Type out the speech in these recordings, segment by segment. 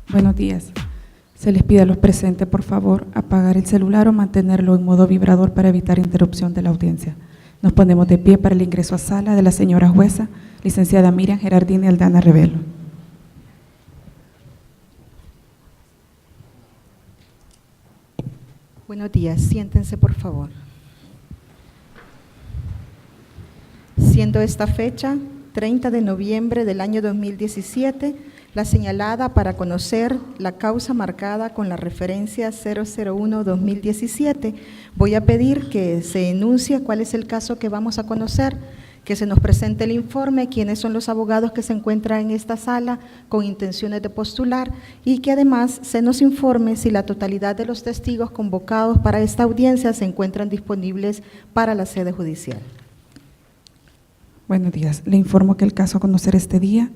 Buenos días. Se les pide a los presentes, por favor, apagar el celular o mantenerlo en modo vibrador para evitar interrupción de la audiencia. Nos ponemos de pie para el ingreso a sala de la señora jueza, licenciada Miriam Gerardini Aldana Revelo. Buenos días, siéntense por favor. Siendo esta fecha, 30 de noviembre del año 2017, la señalada para conocer la causa marcada con la referencia 001-2017, voy a pedir que se enuncie cuál es el caso que vamos a conocer, que se nos presente el informe, quiénes son los abogados que se encuentran en esta sala con intenciones de postular y que además se nos informe si la totalidad de los testigos convocados para esta audiencia se encuentran disponibles para la sede judicial. Buenos días. Le informo que el caso a conocer este día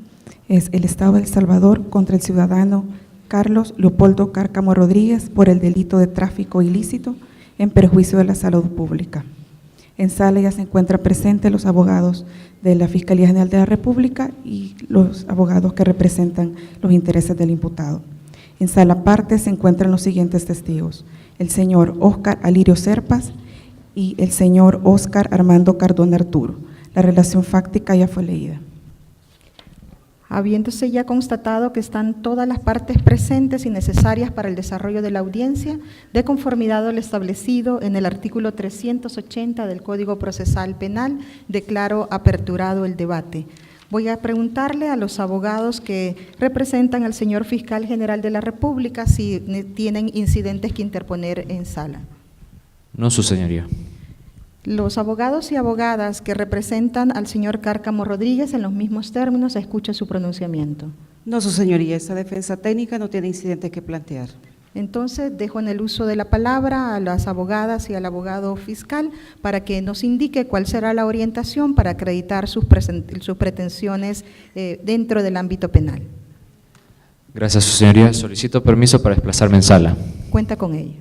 es el Estado de El Salvador contra el ciudadano Carlos Leopoldo Cárcamo Rodríguez por el delito de tráfico ilícito en perjuicio de la salud pública. En sala ya se encuentran presentes los abogados de la Fiscalía General de la República y los abogados que representan los intereses del imputado. En sala aparte se encuentran los siguientes testigos: el señor Óscar Alirio Serpas y el señor Óscar Armando Cardona Arturo. La relación fáctica ya fue leída. Habiéndose ya constatado que están todas las partes presentes y necesarias para el desarrollo de la audiencia, de conformidad a lo establecido en el artículo 380 del Código Procesal Penal, declaro aperturado el debate. Voy a preguntarle a los abogados que representan al señor Fiscal General de la República si tienen incidentes que interponer en sala. No, su señoría. Los abogados y abogadas que representan al señor Cárcamo Rodríguez, en los mismos términos, escucha su pronunciamiento. No, su señoría, esta defensa técnica no tiene incidentes que plantear. Entonces, dejo en el uso de la palabra a las abogadas y al abogado fiscal para que nos indique cuál será la orientación para acreditar sus pretensiones dentro del ámbito penal. Gracias, su señoría. Solicito permiso para desplazarme en sala. Cuenta con ello.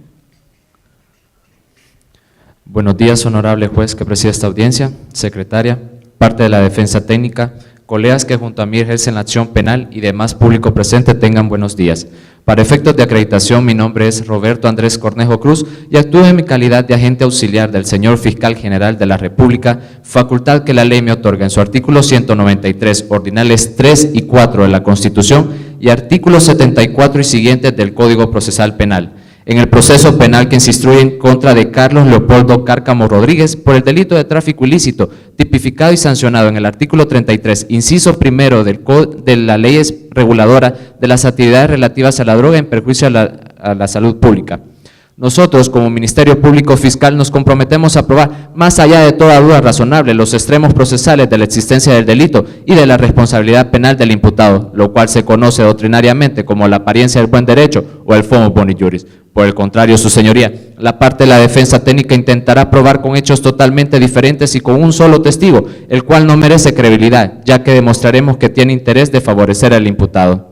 Buenos días, honorable juez que preside esta audiencia, secretaria, parte de la defensa técnica, colegas que junto a mí ejercen la acción penal y demás público presente, tengan buenos días. Para efectos de acreditación, mi nombre es Roberto Andrés Cornejo Cruz y actúo en mi calidad de agente auxiliar del señor Fiscal General de la República, facultad que la ley me otorga en su artículo 193, ordinales 3 y 4 de la Constitución y artículos 74 y siguientes del Código Procesal Penal. En el proceso penal que se instruye en contra de Carlos Leopoldo Cárcamo Rodríguez por el delito de tráfico ilícito, tipificado y sancionado en el artículo 33, inciso primero de la ley reguladora de las actividades relativas a la droga en perjuicio a la salud pública. Nosotros, como Ministerio Público Fiscal, nos comprometemos a probar, más allá de toda duda razonable, los extremos procesales de la existencia del delito y de la responsabilidad penal del imputado, lo cual se conoce doctrinariamente como la apariencia del buen derecho o el fomo boni juris. Por el contrario, su señoría, la parte de la defensa técnica intentará probar con hechos totalmente diferentes y con un solo testigo, el cual no merece credibilidad, ya que demostraremos que tiene interés de favorecer al imputado.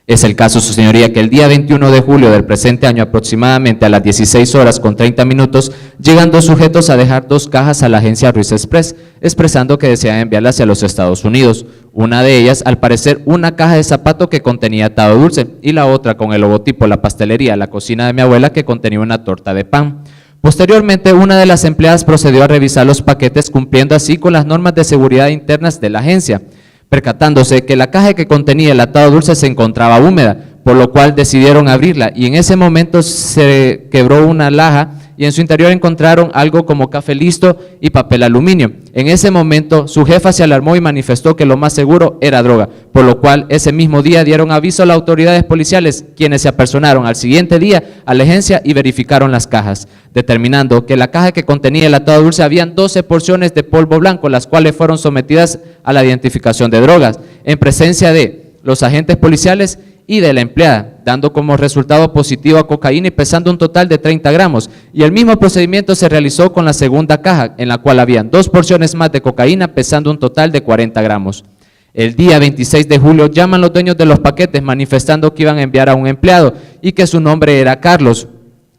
Es el caso, su señoría, que el día 21 de julio del presente año, aproximadamente a las 16:30, llegan dos sujetos a dejar dos cajas a la agencia Ruiz Express, expresando que desean enviarlas hacia los Estados Unidos. Una de ellas, al parecer, una caja de zapato que contenía atado dulce, y la otra con el logotipo La Pastelería, la cocina de mi abuela, que contenía una torta de pan. Posteriormente, una de las empleadas procedió a revisar los paquetes, cumpliendo así con las normas de seguridad internas de la agencia, percatándose que la caja que contenía el atado dulce se encontraba húmeda, por lo cual decidieron abrirla y en ese momento se quebró una laja y en su interior encontraron algo como café listo y papel aluminio. En ese momento su jefa se alarmó y manifestó que lo más seguro era droga, por lo cual ese mismo día dieron aviso a las autoridades policiales, quienes se apersonaron al siguiente día a la agencia y verificaron las cajas, determinando que la caja que contenía el atado dulce habían 12 porciones de polvo blanco, las cuales fueron sometidas a la identificación de drogas, en presencia de los agentes policiales y de la empleada, dando como resultado positivo a cocaína y pesando un total de 30 gramos. Y el mismo procedimiento se realizó con la segunda caja, en la cual habían 2 porciones más de cocaína pesando un total de 40 gramos. El día 26 de julio llaman los dueños de los paquetes manifestando que iban a enviar a un empleado y que su nombre era Carlos.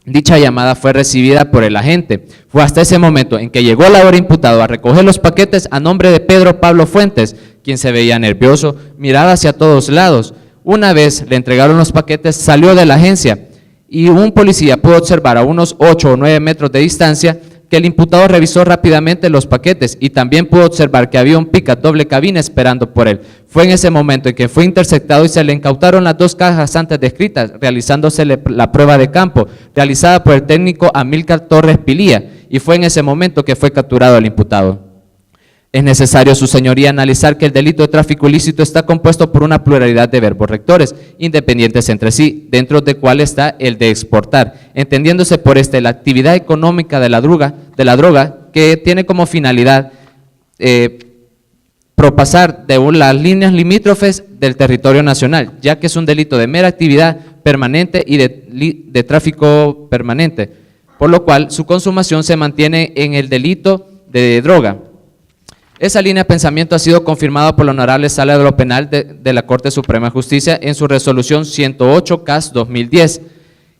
Dicha llamada fue recibida por el agente. Fue hasta ese momento en que llegó el ahora imputado a recoger los paquetes a nombre de Pedro Pablo Fuentes, quien se veía nervioso, miraba hacia todos lados. Una vez le entregaron los paquetes, salió de la agencia y un policía pudo observar a unos 8 o 9 metros de distancia que el imputado revisó rápidamente los paquetes y también pudo observar que había un pick-up doble cabina esperando por él. Fue en ese momento en que fue interceptado y se le incautaron las 2 cajas antes descritas, realizándosele la prueba de campo, realizada por el técnico Amílcar Torres Pilía, y fue en ese momento que fue capturado el imputado. Es necesario, su señoría, analizar que el delito de tráfico ilícito está compuesto por una pluralidad de verbos rectores, independientes entre sí, dentro del cual está el de exportar, entendiéndose por la actividad económica de la droga que tiene como finalidad propasar de las líneas limítrofes del territorio nacional, ya que es un delito de mera actividad permanente y de tráfico permanente, por lo cual su consumación se mantiene en el delito de droga. Esa línea de pensamiento ha sido confirmada por la Honorable Sala de lo Penal de la Corte Suprema de Justicia en su resolución 108-CAS-2010.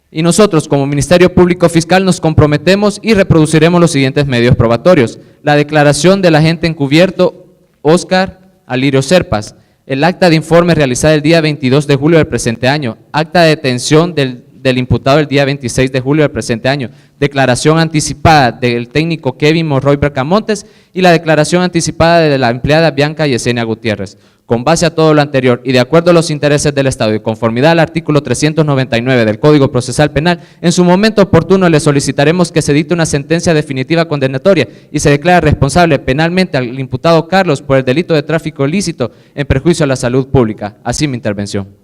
Y nosotros, como Ministerio Público Fiscal, nos comprometemos y reproduciremos los siguientes medios probatorios: la declaración del agente encubierto Óscar Alirio Serpas, el acta de informe realizada el día 22 de julio del presente año, acta de detención del imputado el día 26 de julio del presente año, declaración anticipada del técnico Kevin Monroy Bracamontes y la declaración anticipada de la empleada Bianca Yesenia Gutiérrez. Con base a todo lo anterior y de acuerdo a los intereses del Estado y conformidad al artículo 399 del Código Procesal Penal, en su momento oportuno le solicitaremos que se dicte una sentencia definitiva condenatoria y se declare responsable penalmente al imputado Carlos por el delito de tráfico ilícito en perjuicio a la salud pública. Así mi intervención.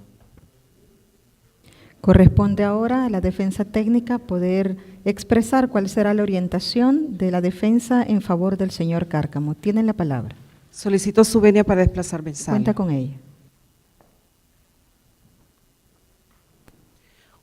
Corresponde ahora a la defensa técnica poder expresar cuál será la orientación de la defensa en favor del señor Cárcamo. Tienen la palabra. Solicito su venia para desplazarme en sala. Cuenta con ella.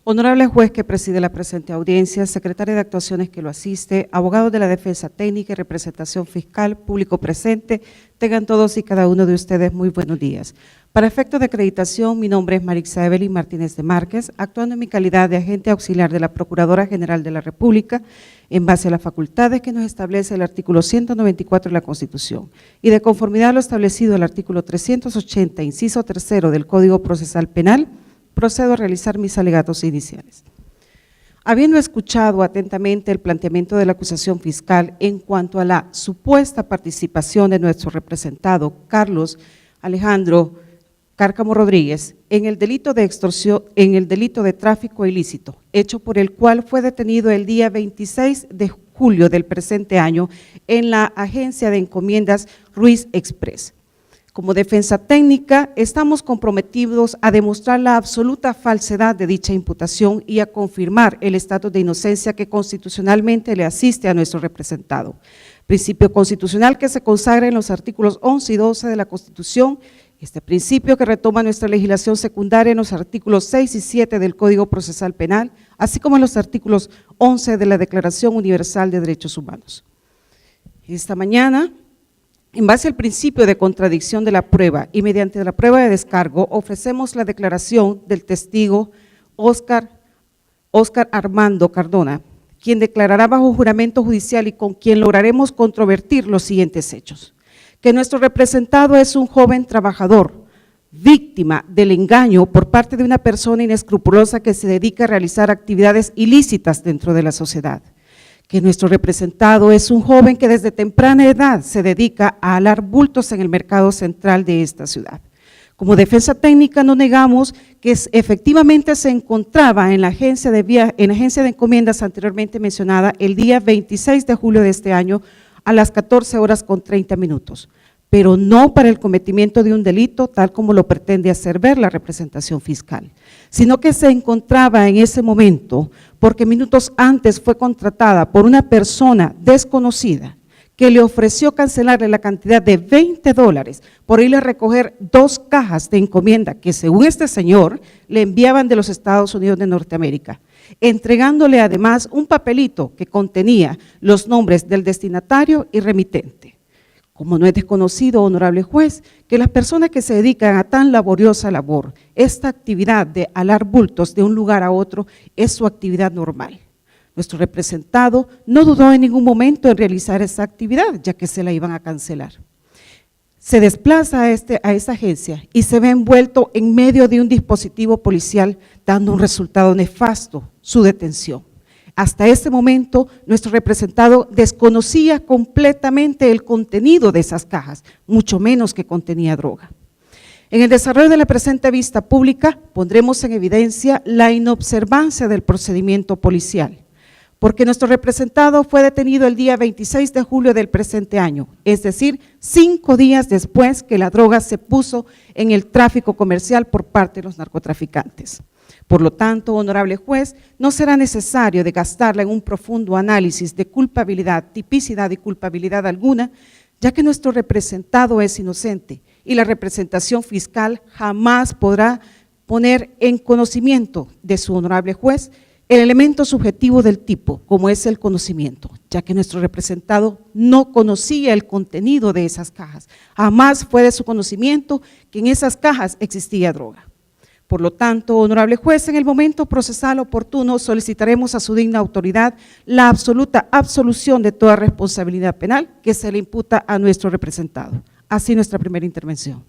Honorable juez que preside la presente audiencia, secretaria de actuaciones que lo asiste, abogados de la defensa técnica y representación fiscal, público presente, tengan todos y cada uno de ustedes muy buenos días. Para efecto de acreditación, mi nombre es Marixa Evelyn Martínez de Márquez, actuando en mi calidad de agente auxiliar de la Procuradora General de la República, en base a las facultades que nos establece el artículo 194 de la Constitución y de conformidad a lo establecido el artículo 380, inciso 3 del Código Procesal Penal, procedo a realizar mis alegatos iniciales. Habiendo escuchado atentamente el planteamiento de la acusación fiscal en cuanto a la supuesta participación de nuestro representado Carlos Alejandro Cárcamo Rodríguez en el delito de extorsión, en el delito de tráfico ilícito, hecho por el cual fue detenido el día 26 de julio del presente año en la agencia de encomiendas Ruiz Express. Como defensa técnica, estamos comprometidos a demostrar la absoluta falsedad de dicha imputación y a confirmar el estatus de inocencia que constitucionalmente le asiste a nuestro representado. Principio constitucional que se consagra en los artículos 11 y 12 de la Constitución, este principio que retoma nuestra legislación secundaria en los artículos 6 y 7 del Código Procesal Penal, así como en los artículos 11 de la Declaración Universal de Derechos Humanos. Esta mañana, en base al principio de contradicción de la prueba y mediante la prueba de descargo, ofrecemos la declaración del testigo Óscar Armando Cardona, quien declarará bajo juramento judicial y con quien lograremos controvertir los siguientes hechos: que nuestro representado es un joven trabajador, víctima del engaño por parte de una persona inescrupulosa que se dedica a realizar actividades ilícitas dentro de la sociedad. Que nuestro representado es un joven que desde temprana edad se dedica a alar bultos en el mercado central de esta ciudad. Como defensa técnica no negamos que efectivamente se encontraba en la agencia de encomiendas anteriormente mencionada el día 26 de julio de este año a las 14:30, pero no para el cometimiento de un delito tal como lo pretende hacer ver la representación fiscal, sino que se encontraba en ese momento porque minutos antes fue contratada por una persona desconocida que le ofreció cancelarle la cantidad de $20 por irle a recoger 2 cajas de encomienda que según este señor le enviaban de los Estados Unidos de Norteamérica, entregándole además un papelito que contenía los nombres del destinatario y remitente. Como no es desconocido, honorable juez, que las personas que se dedican a tan laboriosa labor, esta actividad de alar bultos de un lugar a otro es su actividad normal. Nuestro representado no dudó en ningún momento en realizar esa actividad, ya que se la iban a cancelar. Se desplaza a esta agencia y se ve envuelto en medio de un dispositivo policial, dando un resultado nefasto, su detención. Hasta ese momento, nuestro representado desconocía completamente el contenido de esas cajas, mucho menos que contenía droga. En el desarrollo de la presente vista pública, pondremos en evidencia la inobservancia del procedimiento policial, porque nuestro representado fue detenido el día 26 de julio del presente año, es decir, 5 días después que la droga se puso en el tráfico comercial por parte de los narcotraficantes. Por lo tanto, honorable juez, no será necesario de gastarla en un profundo análisis de culpabilidad, tipicidad y culpabilidad alguna, ya que nuestro representado es inocente y la representación fiscal jamás podrá poner en conocimiento de su honorable juez el elemento subjetivo del tipo, como es el conocimiento, ya que nuestro representado no conocía el contenido de esas cajas, jamás fue de su conocimiento que en esas cajas existía droga. Por lo tanto, honorable juez, en el momento procesal oportuno solicitaremos a su digna autoridad la absoluta absolución de toda responsabilidad penal que se le imputa a nuestro representado. Así nuestra primera intervención.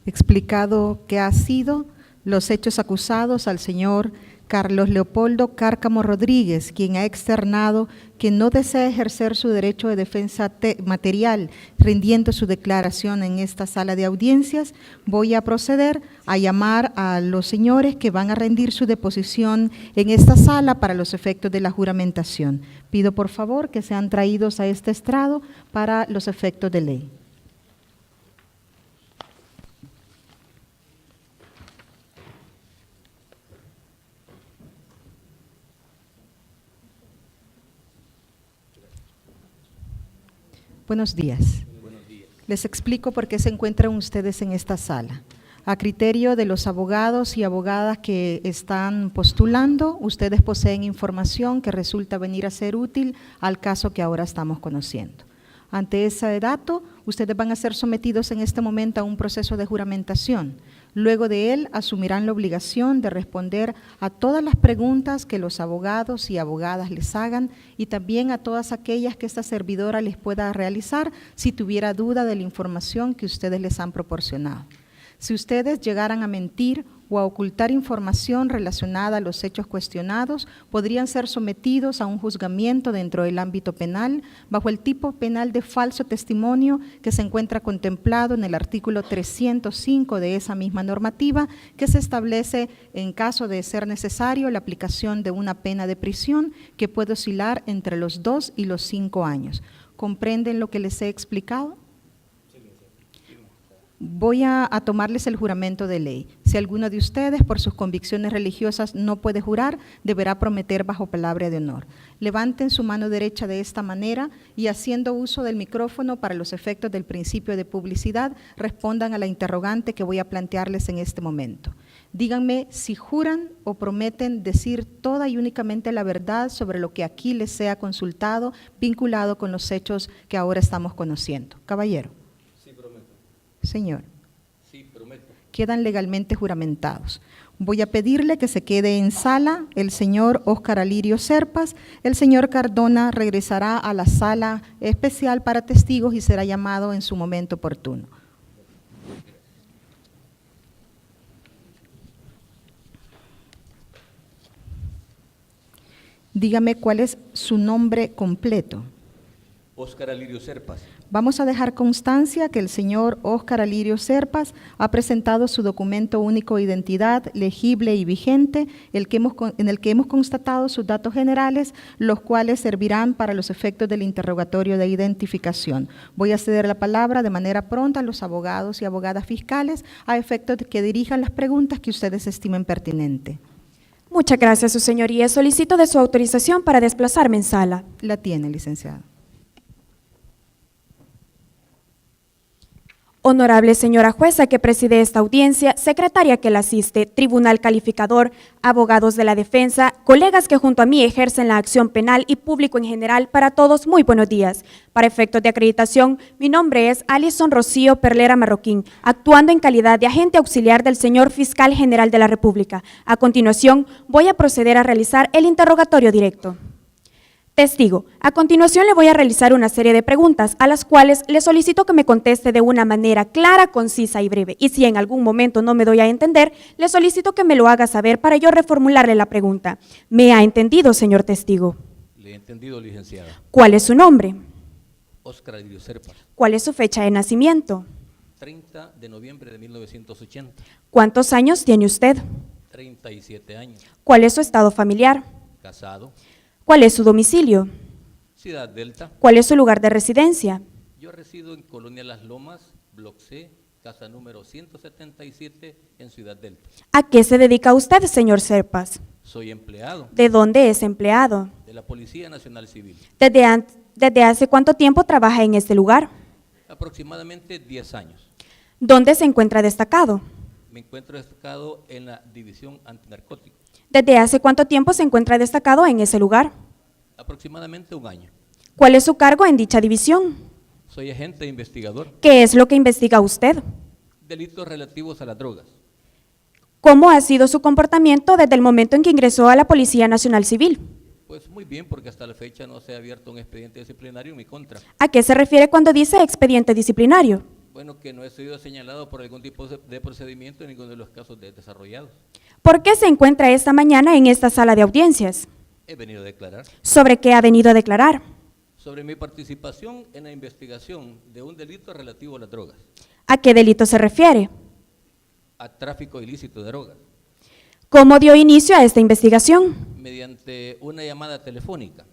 Explicado que ha sido los hechos acusados al señor Carlos Leopoldo Cárcamo Rodríguez, quien ha externado que no desea ejercer su derecho de defensa material, rindiendo su declaración en esta sala de audiencias, voy a proceder a llamar a los señores que van a rendir su deposición en esta sala para los efectos de la juramentación. Pido por favor que sean traídos a este estrado para los efectos de ley. Buenos días. Les explico por qué se encuentran ustedes en esta sala. A criterio de los abogados y abogadas que están postulando, ustedes poseen información que resulta venir a ser útil al caso que ahora estamos conociendo. Ante ese dato, ustedes van a ser sometidos en este momento a un proceso de juramentación. Luego de él, asumirán la obligación de responder a todas las preguntas que los abogados y abogadas les hagan y también a todas aquellas que esta servidora les pueda realizar si tuviera duda de la información que ustedes les han proporcionado. Si ustedes llegaran a mentir o a ocultar información relacionada a los hechos cuestionados, podrían ser sometidos a un juzgamiento dentro del ámbito penal bajo el tipo penal de falso testimonio que se encuentra contemplado en el artículo 305 de esa misma normativa, que se establece en caso de ser necesario la aplicación de una pena de prisión que puede oscilar entre los 2 y los 5 años. ¿Comprenden lo que les he explicado? Voy a tomarles el juramento de ley. Si alguno de ustedes, por sus convicciones religiosas, no puede jurar, deberá prometer bajo palabra de honor. Levanten su mano derecha de esta manera y, haciendo uso del micrófono para los efectos del principio de publicidad, respondan a la interrogante que voy a plantearles en este momento. Díganme si juran o prometen decir toda y únicamente la verdad sobre lo que aquí les sea consultado, vinculado con los hechos que ahora estamos conociendo. Caballero. Señor. Sí, prometo. Quedan legalmente juramentados. Voy a pedirle que se quede en sala el señor Óscar Alirio Serpas. El señor Cardona regresará a la sala especial para testigos y será llamado en su momento oportuno. Dígame cuál es su nombre completo. Óscar Alirio Serpas. Vamos a dejar constancia que el señor Óscar Alirio Serpas ha presentado su documento único de identidad, legible y vigente, en el que hemos constatado sus datos generales, los cuales servirán para los efectos del interrogatorio de identificación. Voy a ceder la palabra de manera pronta a los abogados y abogadas fiscales a efectos de que dirijan las preguntas que ustedes estimen pertinente. Muchas gracias, su señoría. Solicito de su autorización para desplazarme en sala. La tiene, licenciado. Honorable señora jueza que preside esta audiencia, secretaria que la asiste, tribunal calificador, abogados de la defensa, colegas que junto a mí ejercen la acción penal y público en general, para todos muy buenos días. Para efectos de acreditación, mi nombre es Alison Rocío Perlera Marroquín, actuando en calidad de agente auxiliar del señor Fiscal General de la República. A continuación, voy a proceder a realizar el interrogatorio directo. Testigo, a continuación le voy a realizar una serie de preguntas a las cuales le solicito que me conteste de una manera clara, concisa y breve. Y si en algún momento no me doy a entender, le solicito que me lo haga saber para yo reformularle la pregunta. ¿Me ha entendido, señor testigo? Le he entendido, licenciada. ¿Cuál es su nombre? Óscar Alirio Serpas, ¿Cuál es su fecha de nacimiento? 30 de noviembre de 1980, ¿Cuántos años tiene usted? 37 años, ¿Cuál es su estado familiar? casado, ¿Cuál es su domicilio? Ciudad Delta. ¿Cuál es su lugar de residencia? Yo resido en Colonia Las Lomas, Block C, casa número 177 en Ciudad Delta. ¿A qué se dedica usted, señor Serpas? Soy empleado ¿De dónde es empleado? de la Policía Nacional Civil, ¿Desde hace cuánto tiempo trabaja en este lugar? aproximadamente 10 años. ¿Dónde se encuentra destacado? Me encuentro destacado en la División Antinarcóticos, ¿Desde hace cuánto tiempo se encuentra destacado en ese lugar? aproximadamente un año. ¿Cuál es su cargo en dicha división? Soy agente investigador, ¿Qué es lo que investiga usted? delitos relativos a las drogas. ¿Cómo ha sido su comportamiento desde el momento en que ingresó a la Policía Nacional Civil? Pues muy bien, porque hasta la fecha no se ha abierto un expediente disciplinario en mi contra. ¿A qué se refiere cuando dice expediente disciplinario? Bueno, que no he sido señalado por algún tipo de procedimiento en ninguno de los casos desarrollados. ¿Por qué se encuentra esta mañana en esta sala de audiencias? He venido a declarar ¿Sobre qué ha venido a declarar? sobre mi participación en la investigación de un delito relativo a las drogas, ¿A qué delito se refiere? a tráfico ilícito de drogas, ¿Cómo dio inicio a esta investigación? mediante una llamada telefónica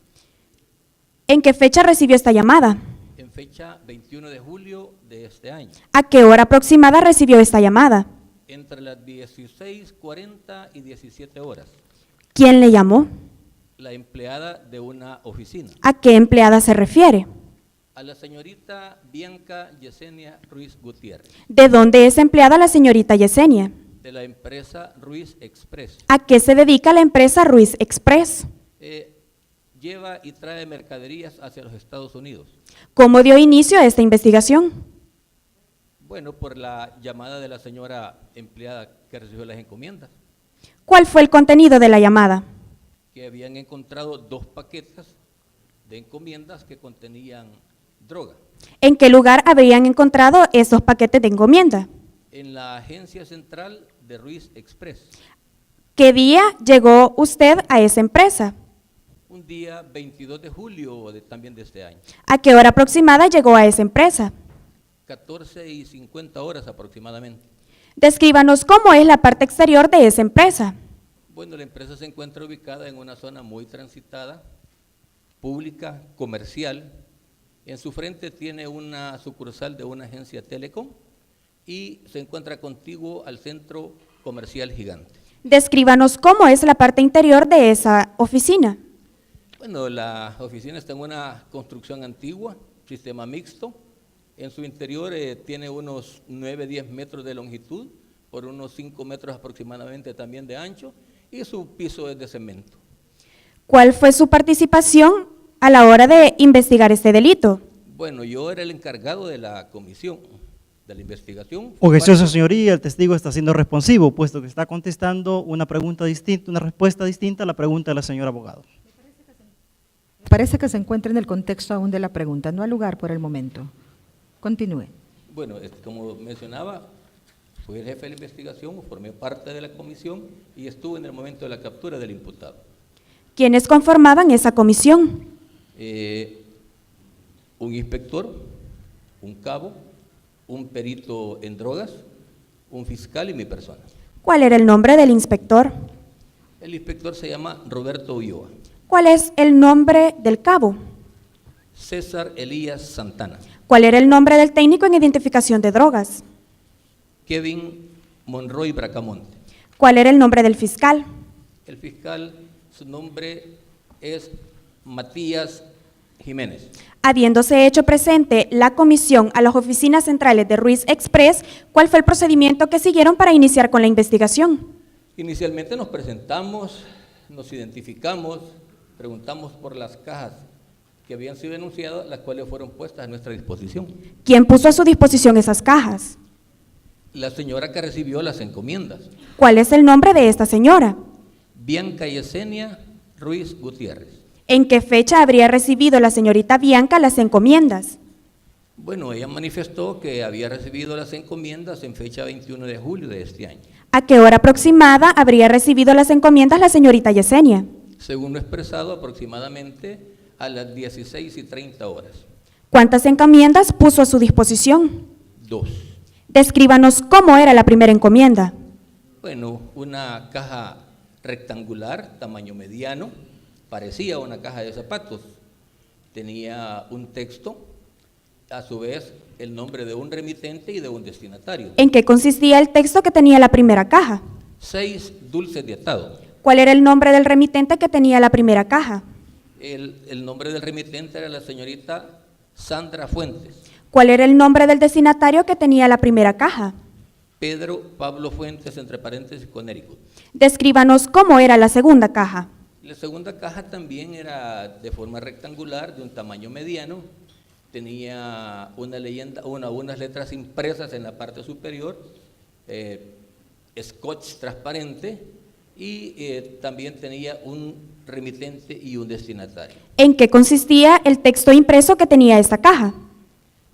¿En qué fecha recibió esta llamada? en fecha 21 de julio de este año, ¿A qué hora aproximada recibió esta llamada? entre las 16:40 y 17 horas. ¿Quién le llamó? La empleada de una oficina, ¿A qué empleada se refiere? a la señorita Bianca Yesenia Ruiz Gutiérrez, ¿De dónde es empleada la señorita Yesenia? de la empresa Ruiz Express. ¿A qué se dedica la empresa Ruiz Express? Lleva y trae mercaderías hacia los Estados Unidos. ¿Cómo dio inicio a esta investigación? Bueno, por la llamada de la señora empleada que recibió las encomiendas, ¿Cuál fue el contenido de la llamada? que habían encontrado 2 paquetes de encomiendas que contenían droga ¿En qué lugar habrían encontrado esos paquetes de encomienda? en la agencia central de Ruiz Express, ¿Qué día llegó usted a esa empresa? un día 22 de julio también de este año, ¿A qué hora aproximada llegó a esa empresa? 14:50 horas aproximadamente. Descríbanos cómo es la parte exterior de esa empresa. Bueno, la empresa se encuentra ubicada en una zona muy transitada, pública, comercial. En su frente tiene una sucursal de una agencia Telecom y se encuentra contiguo al centro comercial Gigante. Descríbanos cómo es la parte interior de esa oficina. Bueno, la oficina está en una construcción antigua, sistema mixto. En su interior tiene unos 9-10 metros de longitud por unos 5 metros aproximadamente también de ancho y su piso es de cemento. ¿Cuál fue su participación a la hora de investigar este delito? Bueno, yo era el encargado de la comisión de la investigación. Objeción, su señoría, el testigo está siendo responsivo, puesto que está contestando una pregunta distinta, una respuesta distinta a la pregunta de la señora abogado. Parece que se encuentra en el contexto aún de la pregunta, no al lugar por el momento. Continúe. Bueno, como mencionaba, fui el jefe de la investigación, formé parte de la comisión y estuve en el momento de la captura del imputado. ¿Quiénes conformaban esa comisión? Un inspector, un cabo, un perito en drogas, un fiscal y mi persona. ¿Cuál era el nombre del inspector? El inspector se llama Roberto Ulloa. ¿Cuál es el nombre del cabo? César Elías Santana. ¿Cuál era el nombre del técnico en identificación de drogas? Kevin Monroy Bracamonte. ¿Cuál era el nombre del fiscal? El fiscal, su nombre es Matías Jiménez. Habiéndose hecho presente la comisión a las oficinas centrales de Ruiz Express, ¿cuál fue el procedimiento que siguieron para iniciar con la investigación? Inicialmente nos presentamos, nos identificamos, preguntamos por las cajas que habían sido denunciadas, las cuales fueron puestas a nuestra disposición. ¿Quién puso a su disposición esas cajas? La señora que recibió las encomiendas, ¿Cuál es el nombre de esta señora? Bianca Yesenia Ruiz Gutiérrez. ¿En qué fecha habría recibido la señorita Bianca las encomiendas? Bueno, ella manifestó que había recibido las encomiendas en fecha 21 de julio de este año. ¿A qué hora aproximada habría recibido las encomiendas la señorita Yesenia? Según lo expresado, aproximadamente a las 16:30 horas. ¿Cuántas encomiendas puso a su disposición? 2. Descríbanos cómo era la primera encomienda. Bueno, una caja rectangular, tamaño mediano, parecía una caja de zapatos. Tenía un texto, a su vez el nombre de un remitente y de un destinatario. ¿En qué consistía el texto que tenía la primera caja? 6 dulces de atado. ¿Cuál era el nombre del remitente que tenía la primera caja? El nombre del remitente era la señorita Sandra Fuentes. ¿Cuál era el nombre del destinatario que tenía la primera caja? Pedro Pablo Fuentes, entre paréntesis, Connecticut. Descríbanos cómo era la segunda caja. La segunda caja también era de forma rectangular, de un tamaño mediano, tenía una leyenda, unas letras impresas en la parte superior, scotch transparente, y también tenía un remitente y un destinatario. ¿En qué consistía el texto impreso que tenía esta caja?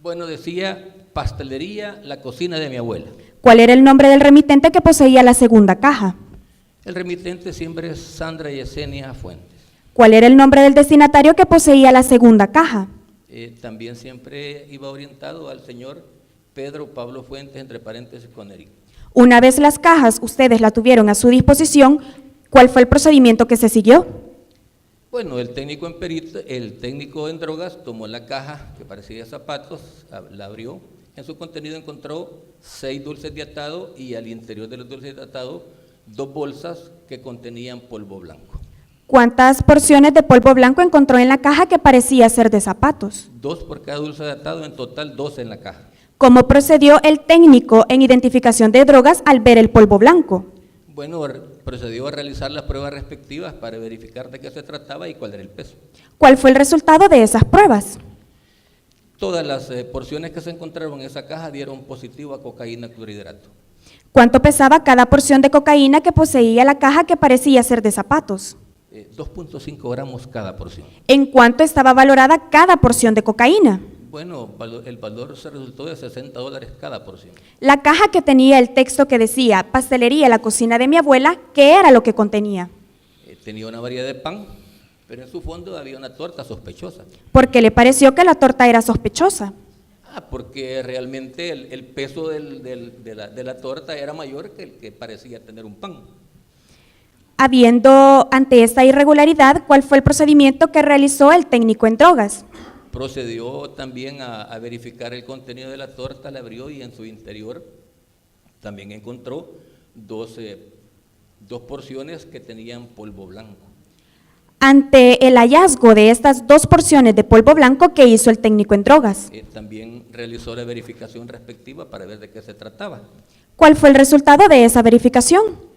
Bueno, decía pastelería, la cocina de mi abuela. ¿Cuál era el nombre del remitente que poseía la segunda caja? El remitente siempre es Sandra Yesenia Fuentes. ¿Cuál era el nombre del destinatario que poseía la segunda caja? También siempre iba orientado al señor Pedro Pablo Fuentes, entre paréntesis, Connecticut. Una vez las cajas ustedes la tuvieron a su disposición, ¿cuál fue el procedimiento que se siguió? Bueno, el técnico en drogas tomó la caja que parecía zapatos, la abrió, en su contenido encontró 6 dulces de atado y al interior de los dulces de atado 2 bolsas que contenían polvo blanco. ¿Cuántas porciones de polvo blanco encontró en la caja que parecía ser de zapatos? 2 por cada dulce de atado, en total 12 en la caja. ¿Cómo procedió el técnico en identificación de drogas al ver el polvo blanco? Bueno, procedió a realizar las pruebas respectivas para verificar de qué se trataba y cuál era el peso. ¿Cuál fue el resultado de esas pruebas? Todas las porciones que se encontraron en esa caja dieron positivo a cocaína clorhidrato. ¿Cuánto pesaba cada porción de cocaína que poseía la caja que parecía ser de zapatos? 2.5 gramos cada porción. ¿En cuánto estaba valorada cada porción de cocaína? Bueno, el valor se resultó de $60 cada porción. La caja que tenía el texto que decía pastelería, la cocina de mi abuela, ¿qué era lo que contenía? Tenía una variedad de pan, pero en su fondo había una torta sospechosa. ¿Por qué le pareció que la torta era sospechosa? Porque realmente el peso de la torta era mayor que el que parecía tener un pan. Habiendo ante esta irregularidad, ¿cuál fue el procedimiento que realizó el técnico en drogas? Procedió también a verificar el contenido de la torta, la abrió y en su interior también encontró 2 porciones que tenían polvo blanco. Ante el hallazgo de estas 2 porciones de polvo blanco, ¿qué hizo el técnico en drogas? También realizó la verificación respectiva para ver de qué se trataba. ¿Cuál fue el resultado de esa verificación?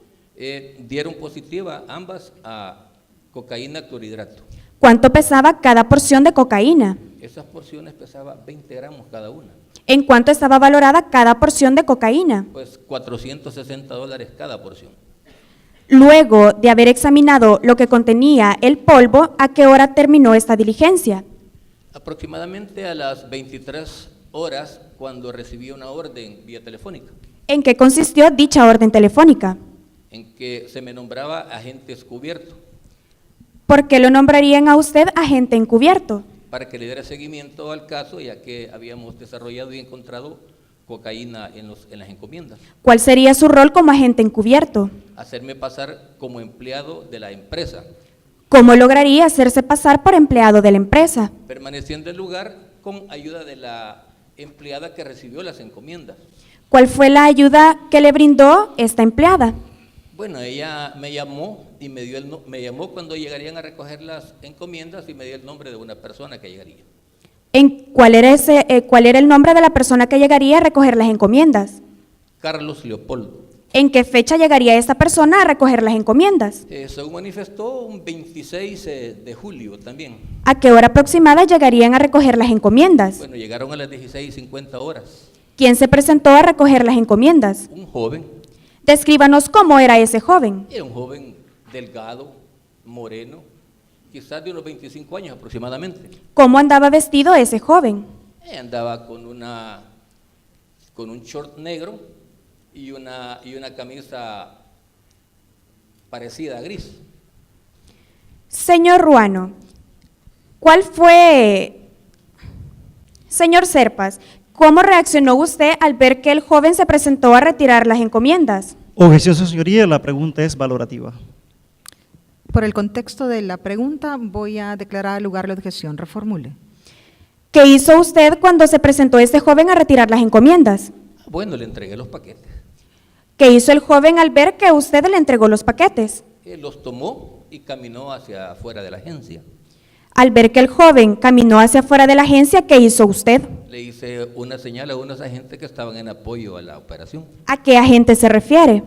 Dieron positiva ambas a cocaína clorhidrato. ¿Cuánto pesaba cada porción de cocaína? Esas porciones pesaban 20 gramos cada una. ¿En cuánto estaba valorada cada porción de cocaína? Pues $460 cada porción. Luego de haber examinado lo que contenía el polvo, ¿a qué hora terminó esta diligencia? Aproximadamente a las 23 horas, cuando recibí una orden vía telefónica, ¿En qué consistió dicha orden telefónica? en que se me nombraba agente encubierto ¿Por qué lo nombrarían a usted agente encubierto? para que le diera seguimiento al caso, ya que habíamos desarrollado y encontrado cocaína en las encomiendas. ¿Cuál sería su rol como agente encubierto? Hacerme pasar como empleado de la empresa, ¿Cómo lograría hacerse pasar por empleado de la empresa? permaneciendo en el lugar con ayuda de la empleada que recibió las encomiendas. ¿Cuál fue la ayuda que le brindó esta empleada? Bueno, ella me llamó y me llamó cuando llegarían a recoger las encomiendas y me dio el nombre de una persona que llegaría. ¿Cuál era el nombre de la persona que llegaría a recoger las encomiendas? Carlos Leopoldo. ¿En qué fecha llegaría esta persona a recoger las encomiendas? Según manifestó, un 26 de julio también. ¿A qué hora aproximada llegarían a recoger las encomiendas? Bueno, llegaron a las 16:50 horas. ¿Quién se presentó a recoger las encomiendas? Un joven, Descríbanos cómo era ese joven. era un joven delgado, moreno, quizás de unos 25 años aproximadamente. ¿Cómo andaba vestido ese joven? Andaba con un short negro y una camisa parecida a gris. Señor Ruano, Señor Serpas, ¿cómo reaccionó usted al ver que el joven se presentó a retirar las encomiendas? Objeción, su señoría, la pregunta es valorativa. Por el contexto de la pregunta, voy a declarar lugar la objeción. Reformule. ¿Qué hizo usted cuando se presentó este joven a retirar las encomiendas? Bueno, le entregué los paquetes. ¿Qué hizo el joven al ver que usted le entregó los paquetes? Los tomó y caminó hacia afuera de la agencia. Al ver que el joven caminó hacia afuera de la agencia, ¿qué hizo usted? Le hice una señal a unos agentes que estaban en apoyo a la operación. ¿A qué agente se refiere?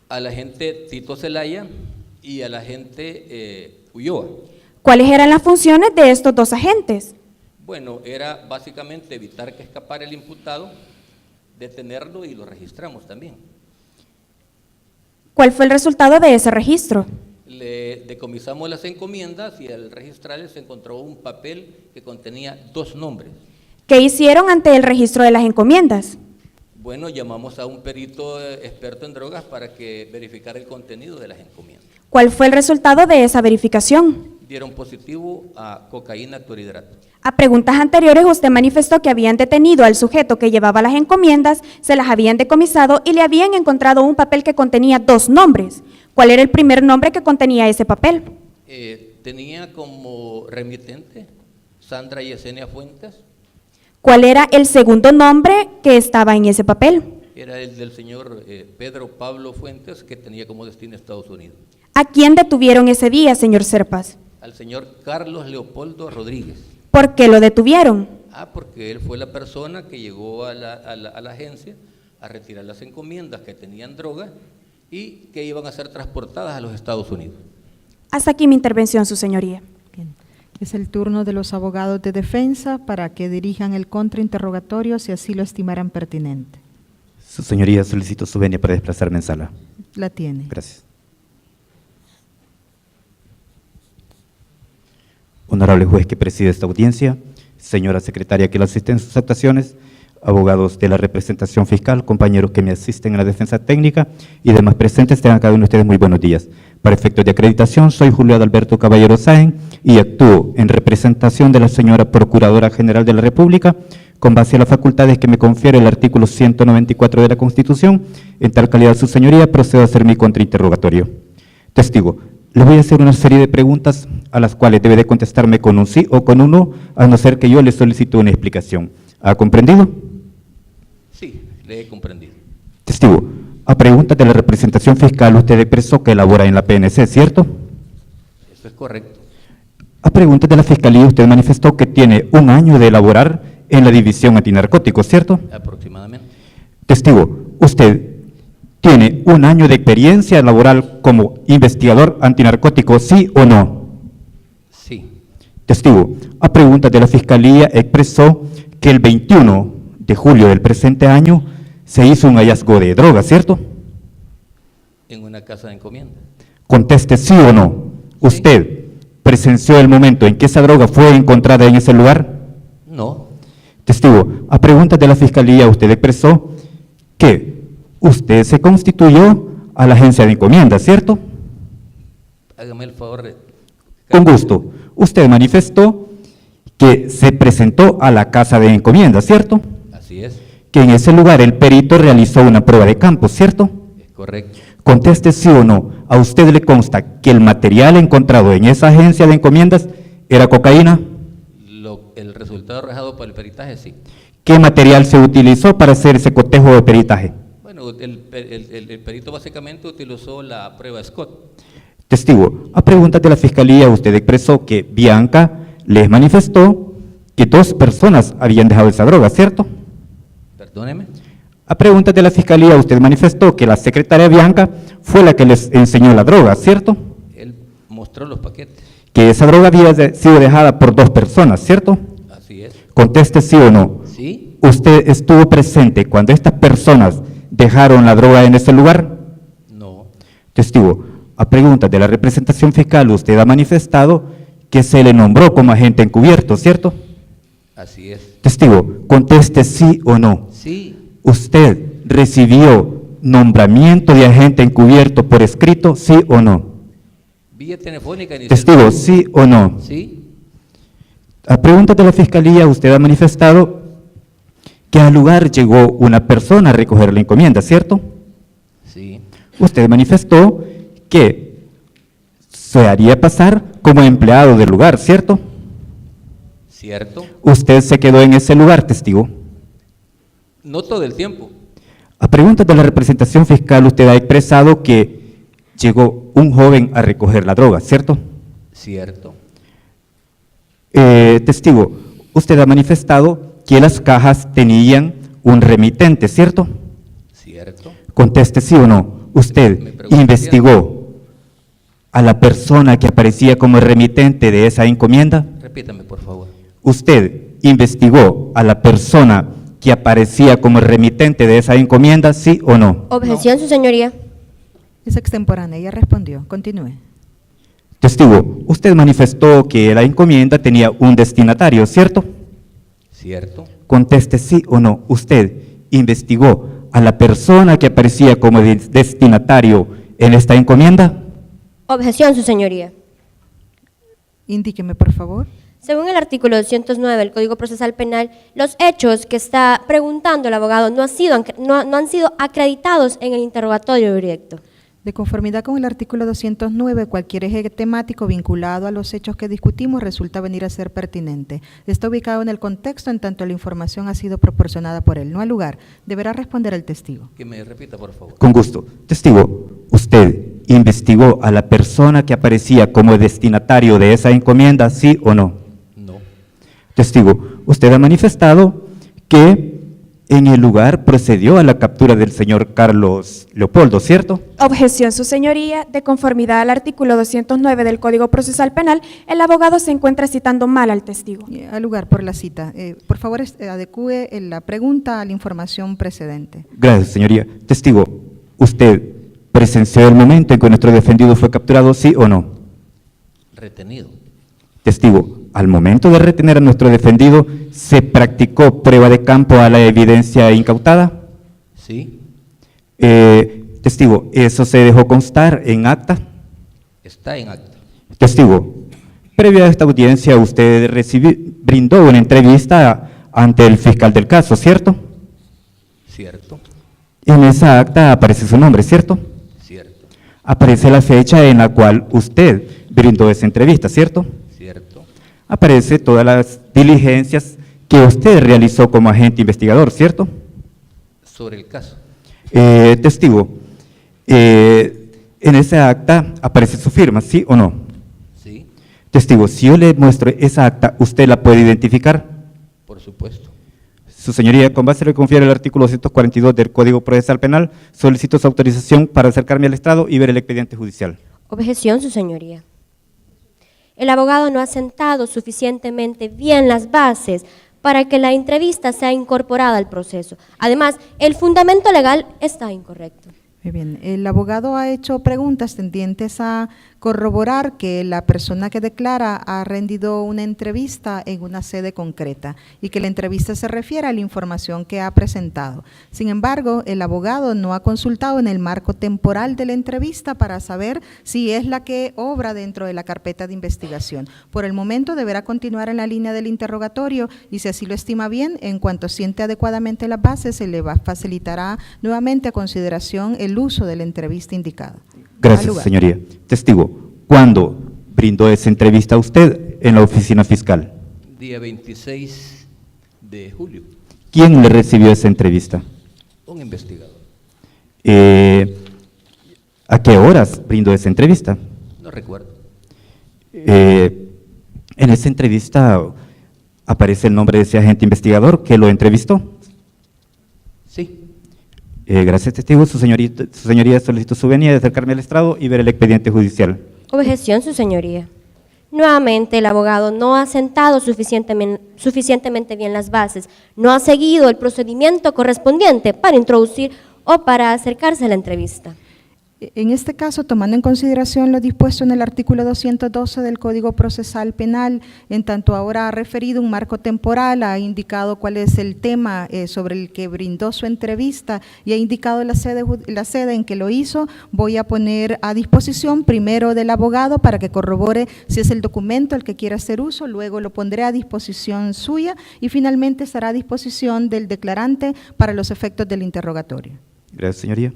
Al agente Tito Zelaya y al agente Ulloa. ¿Cuáles eran las funciones de estos dos agentes? Bueno, era básicamente evitar que escapara el imputado, detenerlo y lo registramos también. ¿Cuál fue el resultado de ese registro? Le decomisamos las encomiendas y al registrarles se encontró un papel que contenía 2 nombres. ¿Qué hicieron ante el registro de las encomiendas? Bueno, llamamos a un perito experto en drogas para que verificara el contenido de las encomiendas. ¿Cuál fue el resultado de esa verificación? Dieron positivo a cocaína clorhidrato. A preguntas anteriores usted manifestó que habían detenido al sujeto que llevaba las encomiendas, se las habían decomisado y le habían encontrado un papel que contenía 2 nombres. ¿Cuál era el primer nombre que contenía ese papel? Tenía como remitente Sandra Yesenia Fuentes. ¿Cuál era el segundo nombre que estaba en ese papel? Era el del señor Pedro Pablo Fuentes, que tenía como destino Estados Unidos. ¿A quién detuvieron ese día, señor Serpas? Al señor Carlos Leopoldo Rodríguez. ¿Por qué lo detuvieron? Porque él fue la persona que llegó a la agencia a retirar las encomiendas que tenían droga y que iban a ser transportadas a los Estados Unidos. Hasta aquí mi intervención, su señoría. Bien. Es el turno de los abogados de defensa para que dirijan el contrainterrogatorio si así lo estimaran pertinente. Su señoría, solicito su venia para desplazarme en sala. La tiene. Gracias. Honorable juez que preside esta audiencia, señora secretaria que lo asiste en sus actuaciones, abogados de la representación fiscal, compañeros que me asisten en la defensa técnica y demás presentes, tengan cada uno de ustedes muy buenos días. Para efectos de acreditación, soy Julio Adalberto Caballero Sáenz y actúo en representación de la señora Procuradora General de la República con base a las facultades que me confiere el artículo 194 de la Constitución. En tal calidad, su señoría, procedo a hacer mi contrainterrogatorio. Testigo, le voy a hacer una serie de preguntas a las cuales debe de contestarme con un sí o con un no, a no ser que yo le solicite una explicación. ¿Ha comprendido? Sí, le he comprendido. Testigo, a preguntas de la representación fiscal usted expresó que elabora en la PNC, ¿cierto? Eso es correcto. A preguntas de la Fiscalía usted manifestó que tiene 1 año de elaborar en la División Antinarcóticos, ¿cierto? Aproximadamente. Testigo, usted tiene 1 año de experiencia laboral como investigador antinarcótico, ¿sí o no? Sí. Testigo, a preguntas de la Fiscalía expresó que el 21 de julio del presente año se hizo un hallazgo de droga, ¿cierto? En una casa de encomienda. Conteste sí o no. ¿Usted presenció el momento en que esa droga fue encontrada en ese lugar? No. Testigo, a preguntas de la Fiscalía usted expresó que usted se constituyó a la agencia de encomienda, ¿cierto? Hágame el favor de... Con gusto. Usted manifestó que se presentó a la casa de encomienda, ¿cierto? Así es. Que en ese lugar el perito realizó una prueba de campo, ¿cierto? Es correcto. Conteste sí o no. ¿A usted le consta que el material encontrado en esa agencia de encomiendas era cocaína? El resultado arrojado por el peritaje, sí. ¿Qué material se utilizó para hacer ese cotejo de peritaje? Bueno, el perito básicamente utilizó la prueba Scott. Testigo, a preguntas de la Fiscalía usted expresó que Bianca les manifestó que 2 personas habían dejado esa droga, ¿cierto? Perdóneme. A preguntas de la Fiscalía usted manifestó que la secretaria Bianca fue la que les enseñó la droga, ¿cierto? Él mostró los paquetes. Que esa droga había sido dejada por 2 personas, ¿cierto? Así es. Conteste sí o no. Sí, ¿Usted estuvo presente cuando estas personas dejaron la droga en ese lugar? no, Testigo, a preguntas de la representación fiscal usted ha manifestado que se le nombró como agente encubierto, ¿cierto? así es. Testigo, conteste sí o no. Sí, ¿Usted recibió nombramiento de agente encubierto por escrito, sí o no? vía telefónica inicial. Testigo, sí o no. Sí, A preguntas de la Fiscalía usted ha manifestado que al lugar llegó una persona a recoger la encomienda, ¿cierto? sí, Usted manifestó que se haría pasar como empleado del lugar, ¿cierto? cierto. Usted se quedó en ese lugar, testigo. No todo el tiempo. A preguntas de la representación fiscal usted ha expresado que llegó un joven a recoger la droga, ¿cierto? Cierto, Testigo, usted ha manifestado que las cajas tenían un remitente, ¿cierto? cierto. Conteste sí o no. Me ¿Usted pregunta investigó a la persona que aparecía como remitente de esa encomienda? Repítame, por favor. ¿Usted investigó a la persona que aparecía como remitente de esa encomienda, sí o no? Objeción, su señoría. Es extemporánea, ella respondió. Continúe. Testigo, usted manifestó que la encomienda tenía un destinatario, ¿cierto? Cierto, Conteste sí o no. ¿Usted investigó a la persona que aparecía como destinatario en esta encomienda? Objeción, su señoría. Indíqueme, por favor. Según el artículo 209 del Código Procesal Penal, los hechos que está preguntando el abogado no han sido acreditados en el interrogatorio directo. De conformidad con el artículo 209, cualquier eje temático vinculado a los hechos que discutimos resulta venir a ser pertinente. Está ubicado en el contexto en tanto la información ha sido proporcionada por él, no al lugar. Deberá responder el testigo. que me repita, por favor. Con gusto. Testigo, ¿usted investigó a la persona que aparecía como destinatario de esa encomienda, sí o no? No, Testigo, usted ha manifestado que en el lugar procedió a la captura del señor Carlos Leopoldo, ¿cierto? Objeción, su señoría. De conformidad al artículo 209 del Código Procesal Penal, el abogado se encuentra citando mal al testigo. Al lugar, por la cita. Por favor, adecúe la pregunta a la información precedente. Gracias, señoría. Testigo, ¿usted presenció el momento en que nuestro defendido fue capturado, sí o no? retenido. Testigo, al momento de retener a nuestro defendido, ¿se practicó prueba de campo a la evidencia incautada? Sí, Testigo, ¿eso se dejó constar en acta? está en acta. Testigo, previo a esta audiencia usted brindó una entrevista ante el fiscal del caso, ¿cierto? Cierto, En esa acta aparece su nombre, ¿cierto? cierto, Aparece la fecha en la cual usted brindó esa entrevista, ¿cierto? cierto, Aparece todas las diligencias que usted realizó como agente investigador, ¿cierto? sobre el caso. Testigo, en esa acta aparece su firma, ¿sí o no? Sí, Testigo, si yo le muestro esa acta, ¿usted la puede identificar? por supuesto. Su señoría, con base a lo que confiere el artículo 242 del Código Procesal Penal, solicito su autorización para acercarme al estrado y ver el expediente judicial. Objeción, su señoría. El abogado no ha sentado suficientemente bien las bases para que la entrevista sea incorporada al proceso. Además, el fundamento legal está incorrecto. Muy bien, el abogado ha hecho preguntas tendientes a corroborar que la persona que declara ha rendido una entrevista en una sede concreta y que la entrevista se refiere a la información que ha presentado. Sin embargo, el abogado no ha consultado en el marco temporal de la entrevista para saber si es la que obra dentro de la carpeta de investigación. Por el momento deberá continuar en la línea del interrogatorio y si así lo estima bien, en cuanto siente adecuadamente las bases, se le facilitará nuevamente a consideración el uso de la entrevista indicada. Al Gracias, lugar. señoría. Testigo, ¿cuándo brindó esa entrevista a usted en la oficina fiscal? Día 26 de julio, ¿Quién le recibió esa entrevista? un investigador. ¿A qué horas brindó esa entrevista? No recuerdo. En esa entrevista aparece el nombre de ese agente investigador que lo entrevistó. Sí. Gracias, testigo. Su señoría solicito su venia de acercarme al estrado y ver el expediente judicial. Objeción, su señoría. Nuevamente, el abogado no ha sentado suficientemente bien las bases, no ha seguido el procedimiento correspondiente para introducir o para acercarse a la entrevista. En este caso, tomando en consideración lo dispuesto en el artículo 212 del Código Procesal Penal, en tanto ahora ha referido un marco temporal, ha indicado cuál es el tema sobre el que brindó su entrevista y ha indicado la sede en que lo hizo, voy a poner a disposición primero del abogado para que corrobore si es el documento el que quiere hacer uso, luego lo pondré a disposición suya y finalmente estará a disposición del declarante para los efectos del interrogatorio. Gracias, señoría.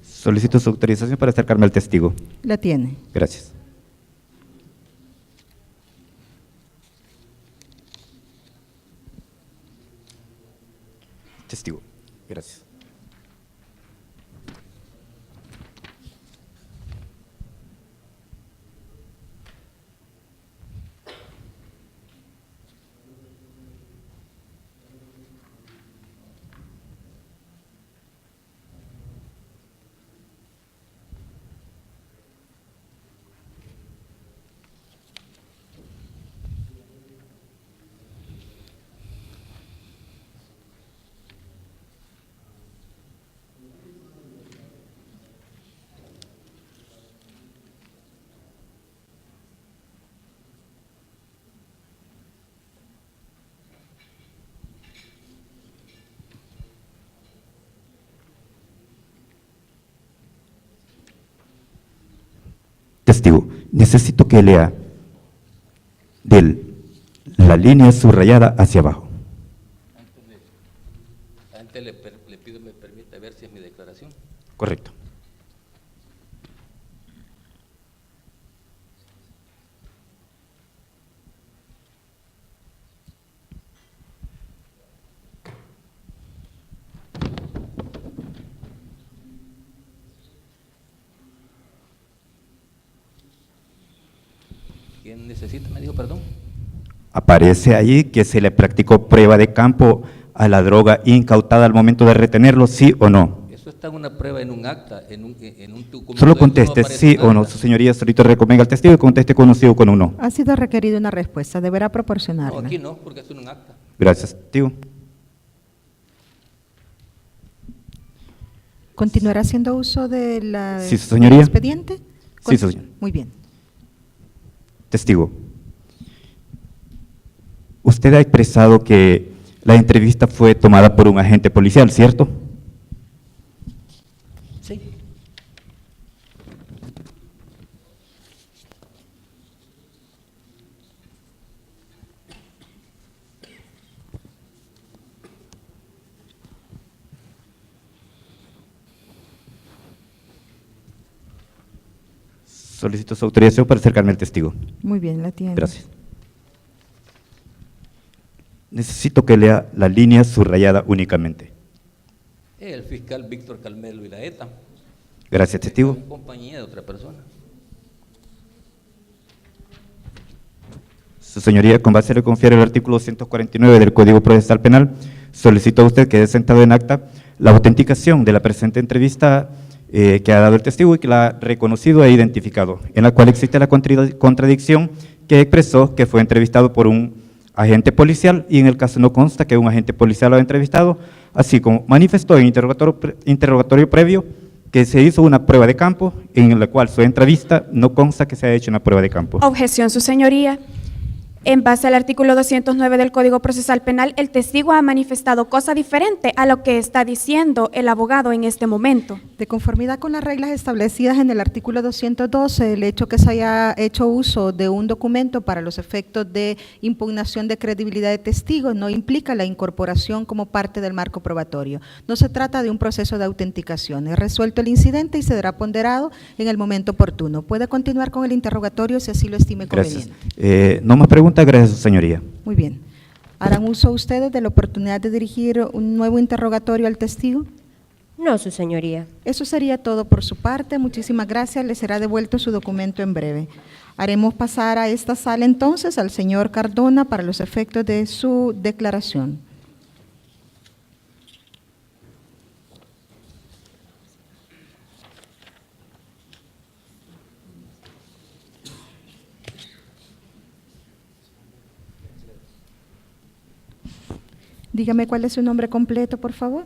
Solicito su autorización para acercarme al testigo. La tiene. Gracias. Testigo. Gracias. Testigo, necesito que lea la línea subrayada hacia abajo. Antes le pido me permita ver si es mi declaración. Correcto. ¿Quién necesita? Me dijo, perdón. Aparece ahí que se le practicó prueba de campo a la droga incautada al momento de retenerlo, ¿sí o no? Eso está en una prueba, en un acta, en un documento. Solo Eso no conteste aparece sí en o no. acta. Su señoría solito recomienda al testigo y conteste con un sí o con un no. Ha sido requerida una respuesta, deberá No, proporcionarla. aquí no, porque es en un acta. Gracias, testigo. ¿Continuará haciendo uso de Sí, su señoría. del expediente? Sí, su señoría. Muy bien. Testigo, usted ha expresado que la entrevista fue tomada por un agente policial, ¿cierto? Sí. Solicito su autorización para acercarme al testigo. Muy bien, la tiene. Gracias. Necesito que lea la línea subrayada únicamente. El fiscal Víctor Calmelo Ilaeta. Gracias, testigo. En compañía de otra persona. Su señoría, con base a lo que confiere el artículo 249 del Código Procesal Penal, solicito a usted que dé sentado en acta la autenticación de la presente entrevista que ha dado el testigo y que la ha reconocido e identificado, en la cual existe la contradicción que expresó que fue entrevistado por un agente policial y en el caso no consta que un agente policial lo ha entrevistado, así como manifestó en interrogatorio previo que se hizo una prueba de campo en la cual su entrevista no consta que se haya hecho una prueba de campo. Objeción, su señoría. En base al artículo 209 del Código Procesal Penal, el testigo ha manifestado cosa diferente a lo que está diciendo el abogado en este momento. De conformidad con las reglas establecidas en el artículo 212, el hecho que se haya hecho uso de un documento para los efectos de impugnación de credibilidad de testigos no implica la incorporación como parte del marco probatorio. No se trata de un proceso de autenticación. Es resuelto el incidente y se dará ponderado en el momento oportuno. Puede continuar con el interrogatorio si así lo estime Gracias. conveniente. No más preguntas, gracias, señoría. Muy bien. ¿Harán uso ustedes de la oportunidad de dirigir un nuevo interrogatorio al testigo? No, su señoría. Eso sería todo por su parte. Muchísimas gracias. Le será devuelto su documento en breve. Haremos pasar a esta sala entonces al señor Cardona para los efectos de su declaración. Dígame cuál es su nombre completo, por favor.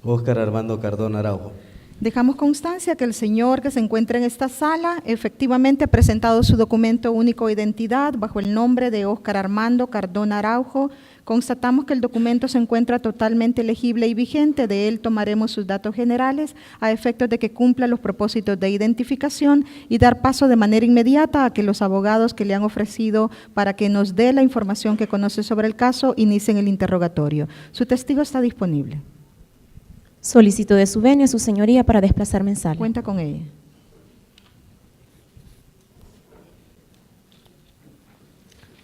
Óscar Armando Cardona Araujo. Dejamos constancia que el señor que se encuentra en esta sala efectivamente ha presentado su documento único de identidad bajo el nombre de Óscar Armando Cardona Araujo. Constatamos que el documento se encuentra totalmente legible y vigente. De él tomaremos sus datos generales a efectos de que cumpla los propósitos de identificación y dar paso de manera inmediata a que los abogados que le han ofrecido para que nos dé la información que conoce sobre el caso inicien el interrogatorio. Su testigo está disponible. Solicito de su venia, su señoría, para desplazarme en sala. Cuenta con ella.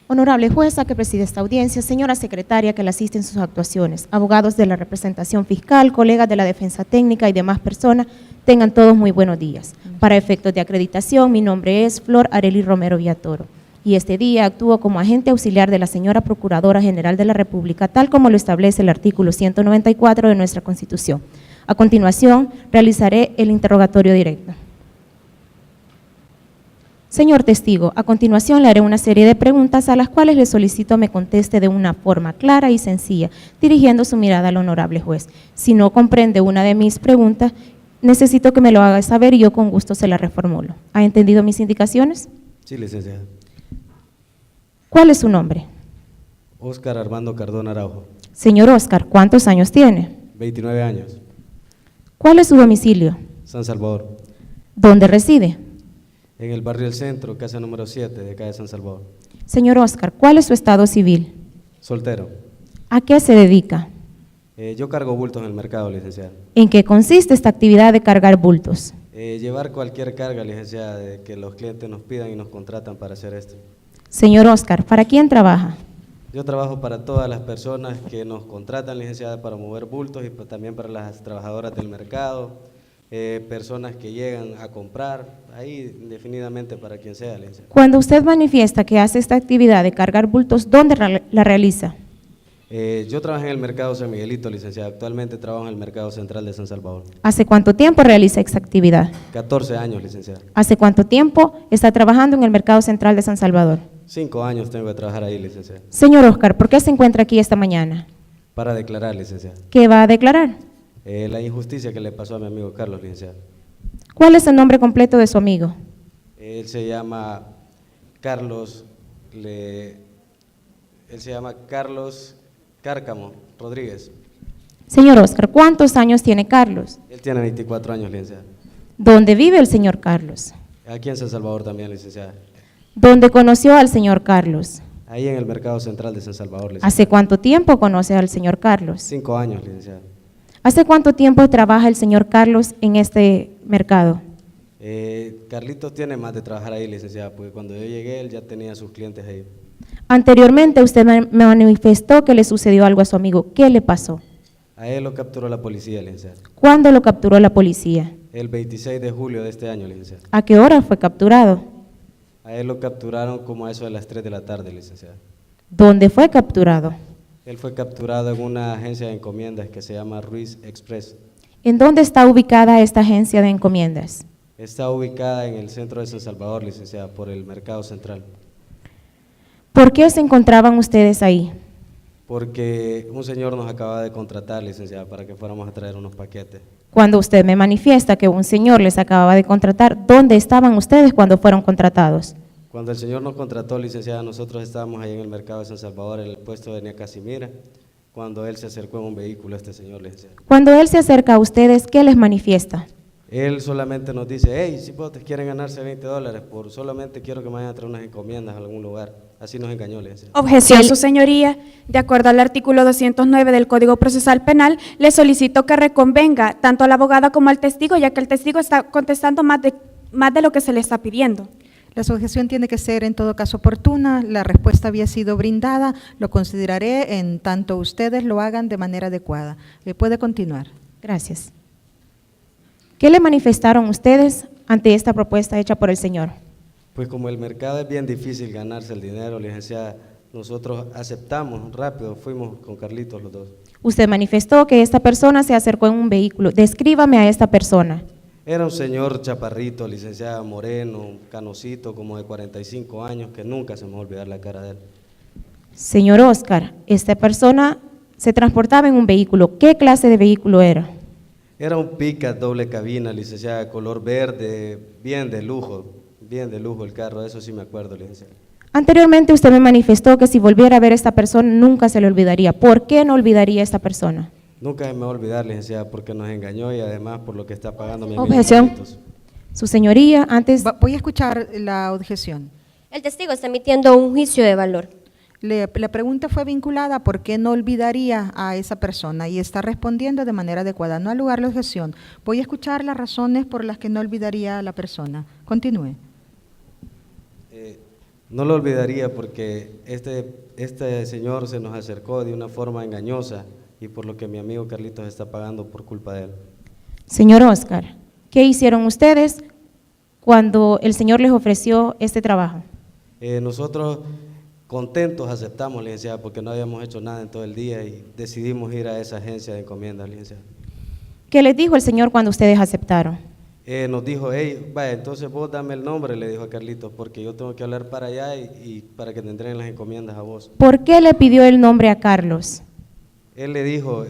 Honorable jueza que preside esta audiencia, señora secretaria que la asiste en sus actuaciones, abogados de la representación fiscal, colegas de la defensa técnica y demás personas, tengan todos muy buenos días. Para efectos de acreditación, mi nombre es Flor Arely Romero Villatoro y este día actúo como agente auxiliar de la señora Procuradora General de la República, tal como lo establece el artículo 194 de nuestra Constitución. A continuación, realizaré el interrogatorio directo. Señor testigo, a continuación le haré una serie de preguntas a las cuales le solicito me conteste de una forma clara y sencilla, dirigiendo su mirada al honorable juez. Si no comprende una de mis preguntas, necesito que me lo haga saber y yo con gusto se la reformulo. ¿Ha entendido mis indicaciones? Sí, licenciada. ¿Cuál es su nombre? Óscar Armando Cardona Araujo. Señor Óscar, ¿cuántos años tiene? 29 años. ¿Cuál es su domicilio? San Salvador. ¿Dónde reside? En el barrio El Centro, casa número 7 de calle San Salvador. Señor Óscar, ¿cuál es su estado civil? Soltero. ¿A qué se dedica? Yo cargo bultos en el mercado, licenciada. ¿En qué consiste esta actividad de cargar bultos? Llevar cualquier carga, licenciada, de que los clientes nos pidan y nos contratan para hacer esto. Señor Óscar, ¿para quién trabaja? Yo trabajo para todas las personas que nos contratan, licenciada, para mover bultos y también para las trabajadoras del mercado, personas que llegan a comprar, ahí indefinidamente para quien sea, licenciada. Cuando usted manifiesta que hace esta actividad de cargar bultos, ¿dónde la realiza? Yo trabajo en el mercado San Miguelito, licenciada. Actualmente trabajo en el mercado central de San Salvador. ¿Hace cuánto tiempo realiza esta actividad? 14 años, licenciada. ¿Hace cuánto tiempo está trabajando en el mercado central de San Salvador? 5 años tengo que trabajar ahí, licenciada. Señor Óscar, ¿por qué se encuentra aquí esta mañana? Para declarar, licenciada. ¿Qué va a declarar? La injusticia que le pasó a mi amigo Carlos, licenciada. ¿Cuál es el nombre completo de su amigo? Él se llama Carlos Cárcamo Rodríguez. Señor Óscar, ¿cuántos años tiene Carlos? Él tiene 24 años, licenciada. ¿Dónde vive el señor Carlos? Aquí en San Salvador también, licenciada. ¿Dónde conoció al señor Carlos? Ahí en el mercado central de San Salvador, licenciada. ¿Hace cuánto tiempo conoce al señor Carlos? 5 años, licenciada. ¿Hace cuánto tiempo trabaja el señor Carlos en este mercado? Carlitos tiene más de trabajar ahí, licenciada, porque cuando yo llegué él ya tenía sus clientes ahí. Anteriormente usted me manifestó que le sucedió algo a su amigo. ¿Qué le pasó? A él lo capturó la policía, licenciada. ¿Cuándo lo capturó la policía? El 26 de julio de este año, licenciada. ¿A qué hora fue capturado? A él lo capturaron como a eso de las 3 de la tarde, licenciada. ¿Dónde fue capturado? Él fue capturado en una agencia de encomiendas que se llama Ruiz Express. ¿En dónde está ubicada esta agencia de encomiendas? Está ubicada en el centro de San Salvador, licenciada, por el mercado central. ¿Por qué se encontraban ustedes ahí? Porque un señor nos acaba de contratar, licenciada, para que fuéramos a traer unos paquetes. Cuando usted me manifiesta que un señor les acababa de contratar, ¿dónde estaban ustedes cuando fueron contratados? Cuando el señor nos contrató, licenciada, nosotros estábamos ahí en el mercado de San Salvador, en el puesto de Nia Casimira, cuando él se acercó en un vehículo a este señor, licenciada. Cuando él se acerca a ustedes, ¿qué les manifiesta? Él solamente nos dice, hey, si vos te quieren ganarse $20, por solamente quiero que me vayan a traer unas encomiendas a algún lugar. Así nos engañó, licenciada. Objeción, su señoría. De acuerdo al artículo 209 del Código Procesal Penal, le solicito que reconvenga tanto a la abogada como al testigo, ya que el testigo está contestando más de lo que se le está pidiendo. La sujeción tiene que ser en todo caso oportuna, la respuesta había sido brindada, lo consideraré en tanto ustedes lo hagan de manera adecuada. Puede continuar. Gracias. ¿Qué le manifestaron ustedes ante esta propuesta hecha por el señor? Pues como el mercado es bien difícil ganarse el dinero, licenciada, nosotros aceptamos rápido, fuimos con Carlitos los dos. Usted manifestó que esta persona se acercó en un vehículo. Descríbame a esta persona. Era un señor chaparrito, licenciada, moreno, canosito, como de 45 años, que nunca se me va a olvidar la cara de él. Señor Oscar, esta persona se transportaba en un vehículo. ¿Qué clase de vehículo era? Era un Pickup doble cabina, licenciada, color verde, bien de lujo el carro, eso sí me acuerdo, licenciada. Anteriormente usted me manifestó que si volviera a ver a esta persona nunca se le olvidaría. ¿Por qué no olvidaría a esta persona? Nunca se me va a olvidar, licenciada, porque nos engañó y además por lo que está pagando mi amigo. Objeción. Su señoría, antes… Voy a escuchar la objeción. El testigo está emitiendo un juicio de valor. La pregunta fue vinculada a por qué no olvidaría a esa persona y está respondiendo de manera adecuada. No al lugar la objeción. Voy a escuchar las razones por las que no olvidaría a la persona. Continúe. No lo olvidaría porque este señor se nos acercó de una forma engañosa y por lo que mi amigo Carlitos está pagando por culpa de él. Señor Oscar, ¿qué hicieron ustedes cuando el señor les ofreció este trabajo? Nosotros contentos aceptamos, licenciada, porque no habíamos hecho nada en todo el día y decidimos ir a esa agencia de encomiendas, licenciada. ¿Qué les dijo el señor cuando ustedes aceptaron? Nos dijo, hey, vaya, entonces vos dame el nombre, le dijo a Carlitos, porque yo tengo que hablar para allá y para que te entreguen las encomiendas a vos. ¿Por qué le pidió el nombre a Carlos? Él le dijo,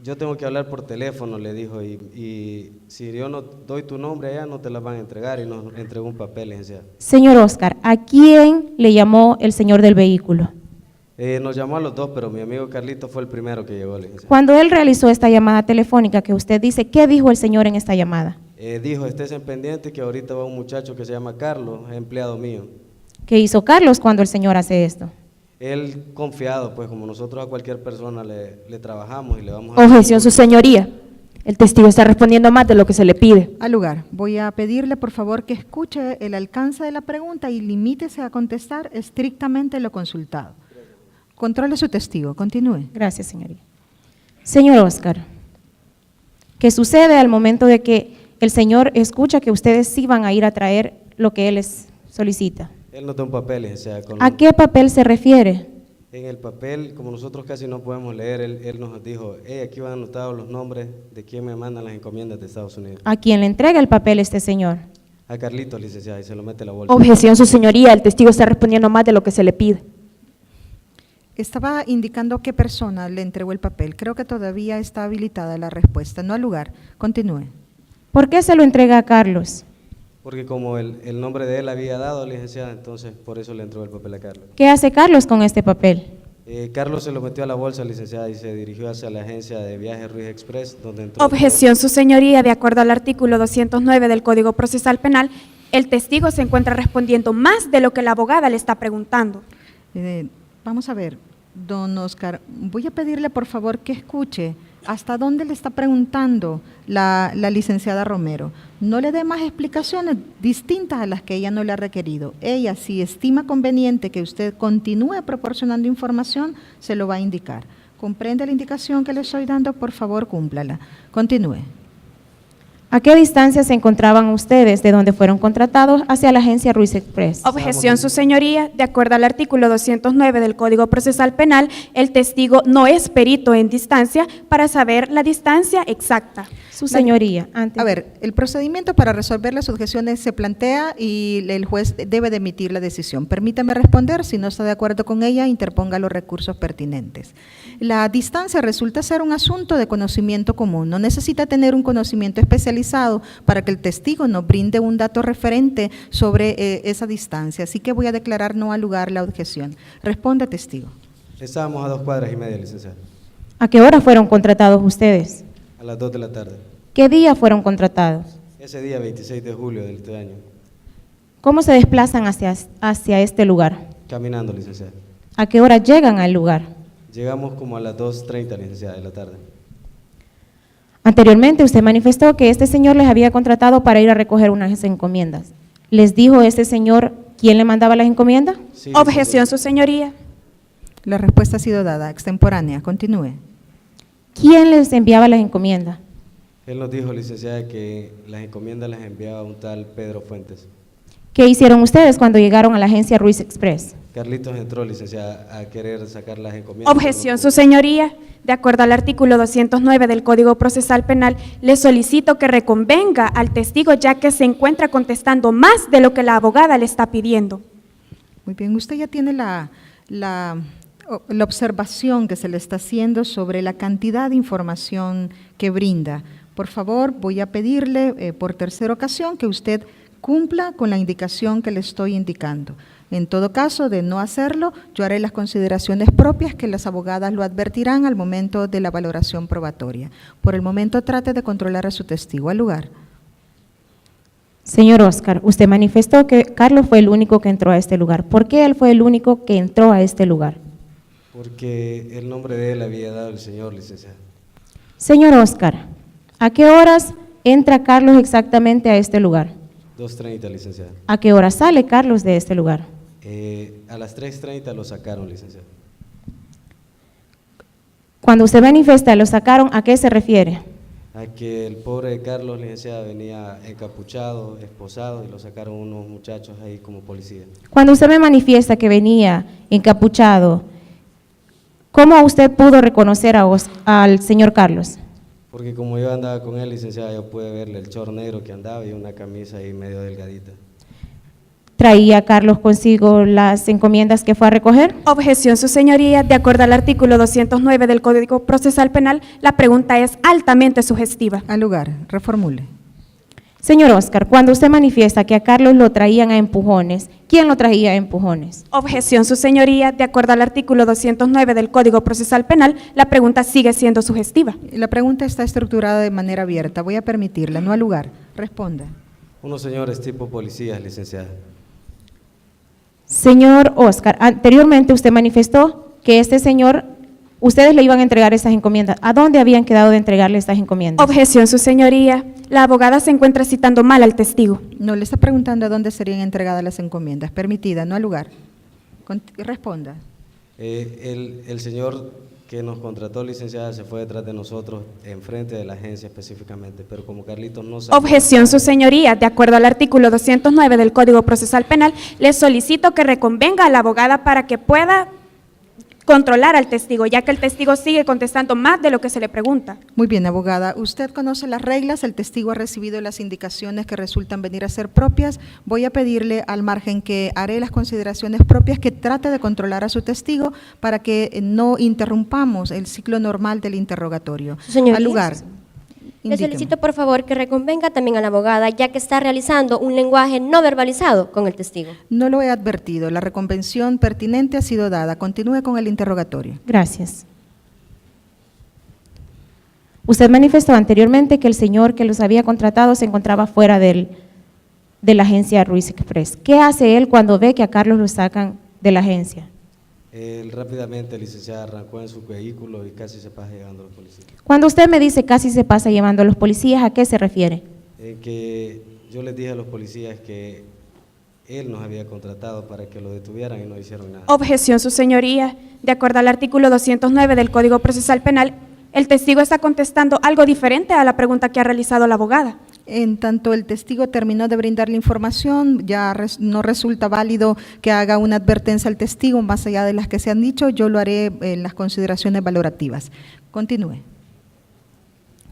yo tengo que hablar por teléfono, le dijo, y si yo no doy tu nombre allá, no te las van a entregar, y nos entregó un papel, licenciada. Señor Oscar, ¿a quién le llamó el señor del vehículo? Nos llamó a los dos, pero mi amigo Carlitos fue el primero que llegó, licenciada. Cuando él realizó esta llamada telefónica que usted dice, ¿qué dijo el señor en esta llamada? Dijo, estés en pendiente que ahorita va un muchacho que se llama Carlos, empleado mío. ¿Qué hizo Carlos cuando el señor hace esto? Él confiado, pues como nosotros a cualquier persona le trabajamos y le vamos a… Objeción, su señoría. El testigo está respondiendo más de lo que se le pide. Al lugar, voy a pedirle por favor que escuche el alcance de la pregunta y limítese a contestar estrictamente lo consultado. Controle su testigo, continúe. Gracias, señoría. Señor Oscar, ¿qué sucede al momento de que el señor escucha que ustedes sí van a ir a traer lo que él les solicita? Él nos da un papel, licenciada. ¿A qué papel se refiere? En el papel, como nosotros casi no podemos leer, él nos dijo, hey, aquí van anotados los nombres de quien me mandan las encomiendas de Estados Unidos. ¿A quién le entrega el papel este señor? A Carlitos, licenciada, y se lo mete a la bolsa. Objeción, su señoría. El testigo está respondiendo más de lo que se le pide. Estaba indicando qué persona le entregó el papel. Creo que todavía está habilitada la respuesta. No al lugar. Continúe. ¿Por qué se lo entrega a Carlos? Porque como el nombre de él había dado, licenciada, entonces por eso le entregó el papel a Carlos. ¿Qué hace Carlos con este papel? Carlos se lo metió a la bolsa, licenciada, y se dirigió hacia la agencia de viajes Ruiz Express, donde entró… Objeción, su señoría. De acuerdo al artículo 209 del Código Procesal Penal, el testigo se encuentra respondiendo más de lo que la abogada le está preguntando. Vamos a ver, don Oscar, voy a pedirle por favor que escuche hasta dónde le está preguntando la licenciada Romero. No le dé más explicaciones distintas a las que ella no le ha requerido. Ella, si estima conveniente que usted continúe proporcionando información, se lo va a indicar. ¿Comprende la indicación que le estoy dando? Por favor, cúmplala. Continúe. ¿A qué distancia se encontraban ustedes de donde fueron contratados hacia la agencia Ruiz Express? Objeción, su señoría. De acuerdo al artículo 209 del Código Procesal Penal, el testigo no es perito en distancia para saber la distancia exacta. Su señoría, antes. A ver, el procedimiento para resolver las objeciones se plantea y el juez debe de emitir la decisión. Permítame responder, si no está de acuerdo con ella, interponga los recursos pertinentes. La distancia resulta ser un asunto de conocimiento común, no necesita tener un conocimiento especializado para que el testigo nos brinde un dato referente sobre esa distancia, así que voy a declarar no al lugar la objeción. Responda, testigo. Estábamos a 2 cuadras y media, licenciada, ¿A qué hora fueron contratados ustedes? a las 2 de la tarde. ¿Qué día fueron contratados? Ese día, 26 de julio de este año, ¿Cómo se desplazan hacia este lugar? caminando, licenciada. ¿A qué hora llegan al lugar? Llegamos como a las 2:30, licenciada, de la tarde. Anteriormente usted manifestó que este señor les había contratado para ir a recoger unas encomiendas. ¿Les dijo este señor quién le mandaba las encomiendas? Sí, Objeción, su señoría. La respuesta ha sido dada, extemporánea. Continúe. ¿Quién les enviaba las encomiendas? Él nos dijo, licenciada, que las encomiendas las enviaba un tal Pedro Fuentes. ¿Qué hicieron ustedes cuando llegaron a la agencia Ruiz Express? Carlitos entró, licenciada, a querer sacar las encomiendas. Objeción, su señoría. De acuerdo al artículo 209 del Código Procesal Penal, le solicito que reconvenga al testigo ya que se encuentra contestando más de lo que la abogada le está pidiendo. Muy bien, usted ya tiene la observación que se le está haciendo sobre la cantidad de información que brinda. Por favor, voy a pedirle por tercera ocasión que usted cumpla con la indicación que le estoy indicando. En todo caso, de no hacerlo, yo haré las consideraciones propias que las abogadas lo advertirán al momento de la valoración probatoria. Por el momento, trate de controlar a su testigo al lugar. Señor Oscar, usted manifestó que Carlos fue el único que entró a este lugar. ¿Por qué él fue el único que entró a este lugar? Porque el nombre de él había dado el señor, licenciada. Señor Oscar, ¿a qué horas entra Carlos exactamente a este lugar? 2:30, licenciada. ¿A qué hora sale Carlos de este lugar? A las 3:30 lo sacaron, licenciada. Cuando usted manifiesta, lo sacaron, ¿a qué se refiere? A que el pobre Carlos, licenciada, venía encapuchado, esposado, y lo sacaron unos muchachos ahí como policía. Cuando usted me manifiesta que venía encapuchado, ¿cómo usted pudo reconocer al señor Carlos? Porque como yo andaba con él, licenciada, yo pude verle el short negro que andaba y una camisa ahí medio delgadita. ¿Traía Carlos consigo las encomiendas que fue a recoger? Objeción, su señoría. De acuerdo al artículo 209 del Código Procesal Penal, la pregunta es altamente sugestiva. Al lugar, reformule. Señor Oscar, cuando usted manifiesta que a Carlos lo traían a empujones, ¿quién lo traía a empujones? Objeción, su señoría. De acuerdo al artículo 209 del Código Procesal Penal, la pregunta sigue siendo sugestiva. La pregunta está estructurada de manera abierta. Voy a permitirla, no al lugar. Responda. Unos señores tipo policías, licenciada. Señor Oscar, anteriormente usted manifestó que este señor, ustedes le iban a entregar esas encomiendas. ¿A dónde habían quedado de entregarle estas encomiendas? Objeción, su señoría. La abogada se encuentra citando mal al testigo. No, le está preguntando a dónde serían entregadas las encomiendas. Permitida, no al lugar. Responda. El señor que nos contrató, licenciada, se fue detrás de nosotros, enfrente de la agencia específicamente, pero como Carlitos no sabe… Objeción, su señoría. De acuerdo al artículo 209 del Código Procesal Penal, le solicito que reconvenga a la abogada para que pueda controlar al testigo, ya que el testigo sigue contestando más de lo que se le pregunta. Muy bien, abogada. Usted conoce las reglas, el testigo ha recibido las indicaciones que resultan venir a ser propias. Voy a pedirle, al margen que haré las consideraciones propias, que trate de controlar a su testigo para que no interrumpamos el ciclo normal del interrogatorio. Señoría, Al lugar. le Indíqueme. solicito por favor que reconvenga también a la abogada, ya que está realizando un lenguaje no verbalizado con el testigo. No lo he advertido. La reconvención pertinente ha sido dada. Continúe con el interrogatorio. Gracias. Usted manifestó anteriormente que el señor que los había contratado se encontraba fuera de la agencia Ruiz Express. ¿Qué hace él cuando ve que a Carlos lo sacan de la agencia? Él rápidamente, licenciada, arrancó en su vehículo y casi se pasa llegando a los policías. Cuando usted me dice casi se pasa llevando a los policías, ¿a qué se refiere? Que yo les dije a los policías que él nos había contratado para que lo detuvieran y no hicieron nada. Objeción, su señoría. De acuerdo al artículo 209 del Código Procesal Penal, el testigo está contestando algo diferente a la pregunta que ha realizado la abogada. En tanto el testigo terminó de brindar la información, ya no resulta válido que haga una advertencia al testigo más allá de las que se han dicho, yo lo haré en las consideraciones valorativas. Continúe.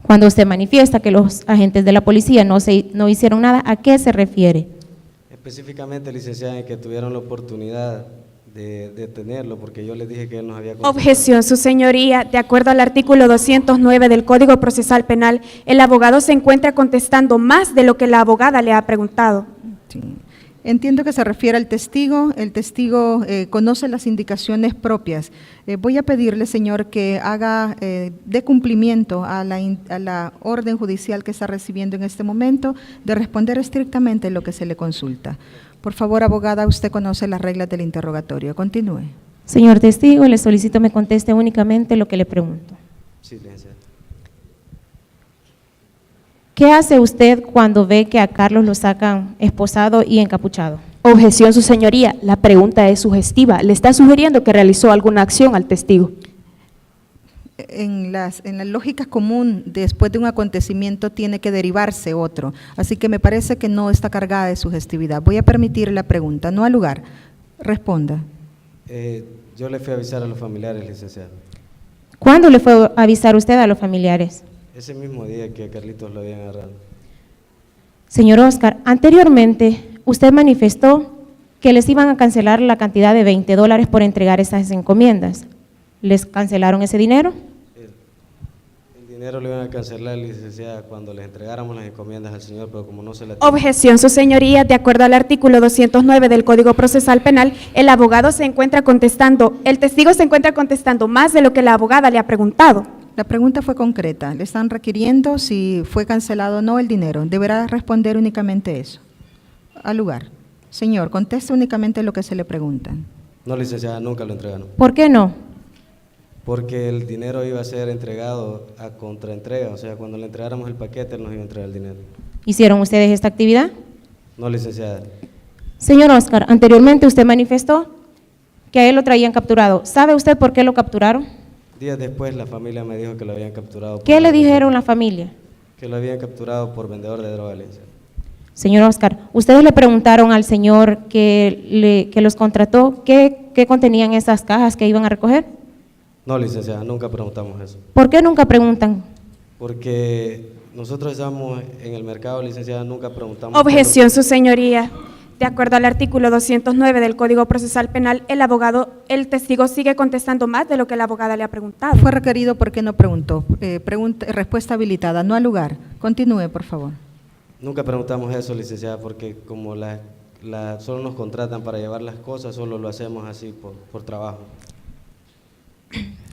Cuando usted manifiesta que los agentes de la policía no hicieron nada, ¿a qué se refiere? Específicamente, licenciada, en que tuvieron la oportunidad de detenerlo, porque yo les dije que él nos había consultado. Objeción, su señoría. De acuerdo al artículo 209 del Código Procesal Penal, el abogado se encuentra contestando más de lo que la abogada le ha preguntado. Sí. Entiendo que se refiere al testigo. El testigo conoce las indicaciones propias. Voy a pedirle, señor, que haga de cumplimiento a la orden judicial que está recibiendo en este momento, de responder estrictamente lo que se le consulta. Por favor, abogada, usted conoce las reglas del interrogatorio. Continúe. Señor testigo, le solicito me conteste únicamente lo que le pregunto. Sí, licenciada. ¿Qué hace usted cuando ve que a Carlos lo sacan esposado y encapuchado? Objeción, su señoría. La pregunta es sugestiva. ¿Le está sugiriendo que realizó alguna acción al testigo? En la lógica común, después de un acontecimiento tiene que derivarse otro. Así que me parece que no está cargada de sugestividad. Voy a permitir la pregunta, no al lugar. Responda. Yo le fui a avisar a los familiares, licenciada. ¿Cuándo le fue a avisar usted a los familiares? Ese mismo día que a Carlitos lo habían agarrado. Señor Oscar, anteriormente usted manifestó que les iban a cancelar la cantidad de $20 por entregar esas encomiendas. ¿Les cancelaron ese dinero? El dinero lo iban a cancelar, licenciada, cuando les entregáramos las encomiendas al señor, pero como no se le... Objeción, su señoría. De acuerdo al artículo 209 del Código Procesal Penal, el testigo se encuentra contestando más de lo que la abogada le ha preguntado. La pregunta fue concreta. Le están requiriendo si fue cancelado o no el dinero. Deberá responder únicamente eso. Al lugar. Señor, conteste únicamente lo que se le pregunta. No, licenciada, nunca lo entregaron. ¿Por qué no? Porque el dinero iba a ser entregado a contraentrega, o sea, cuando le entregáramos el paquete, él nos iba a entregar el dinero. ¿Hicieron ustedes esta actividad? No, licenciada. Señor Oscar, anteriormente usted manifestó que a él lo traían capturado. ¿Sabe usted por qué lo capturaron? Días después la familia me dijo que lo habían capturado. ¿Qué le dijeron la familia? Que lo habían capturado por vendedor de droga, licenciada. Señor Oscar, ustedes le preguntaron al señor que los contrató qué contenían esas cajas que iban a recoger. No, licenciada, nunca preguntamos eso. ¿Por qué nunca preguntan? Porque nosotros estamos en el mercado, licenciada, nunca preguntamos. Objeción, su señoría. De acuerdo al artículo 209 del Código Procesal Penal, el testigo sigue contestando más de lo que la abogada le ha preguntado. Fue requerido porque no preguntó. Respuesta habilitada, no al lugar. Continúe, por favor. Nunca preguntamos eso, licenciada, porque como solo nos contratan para llevar las cosas, solo lo hacemos así por trabajo.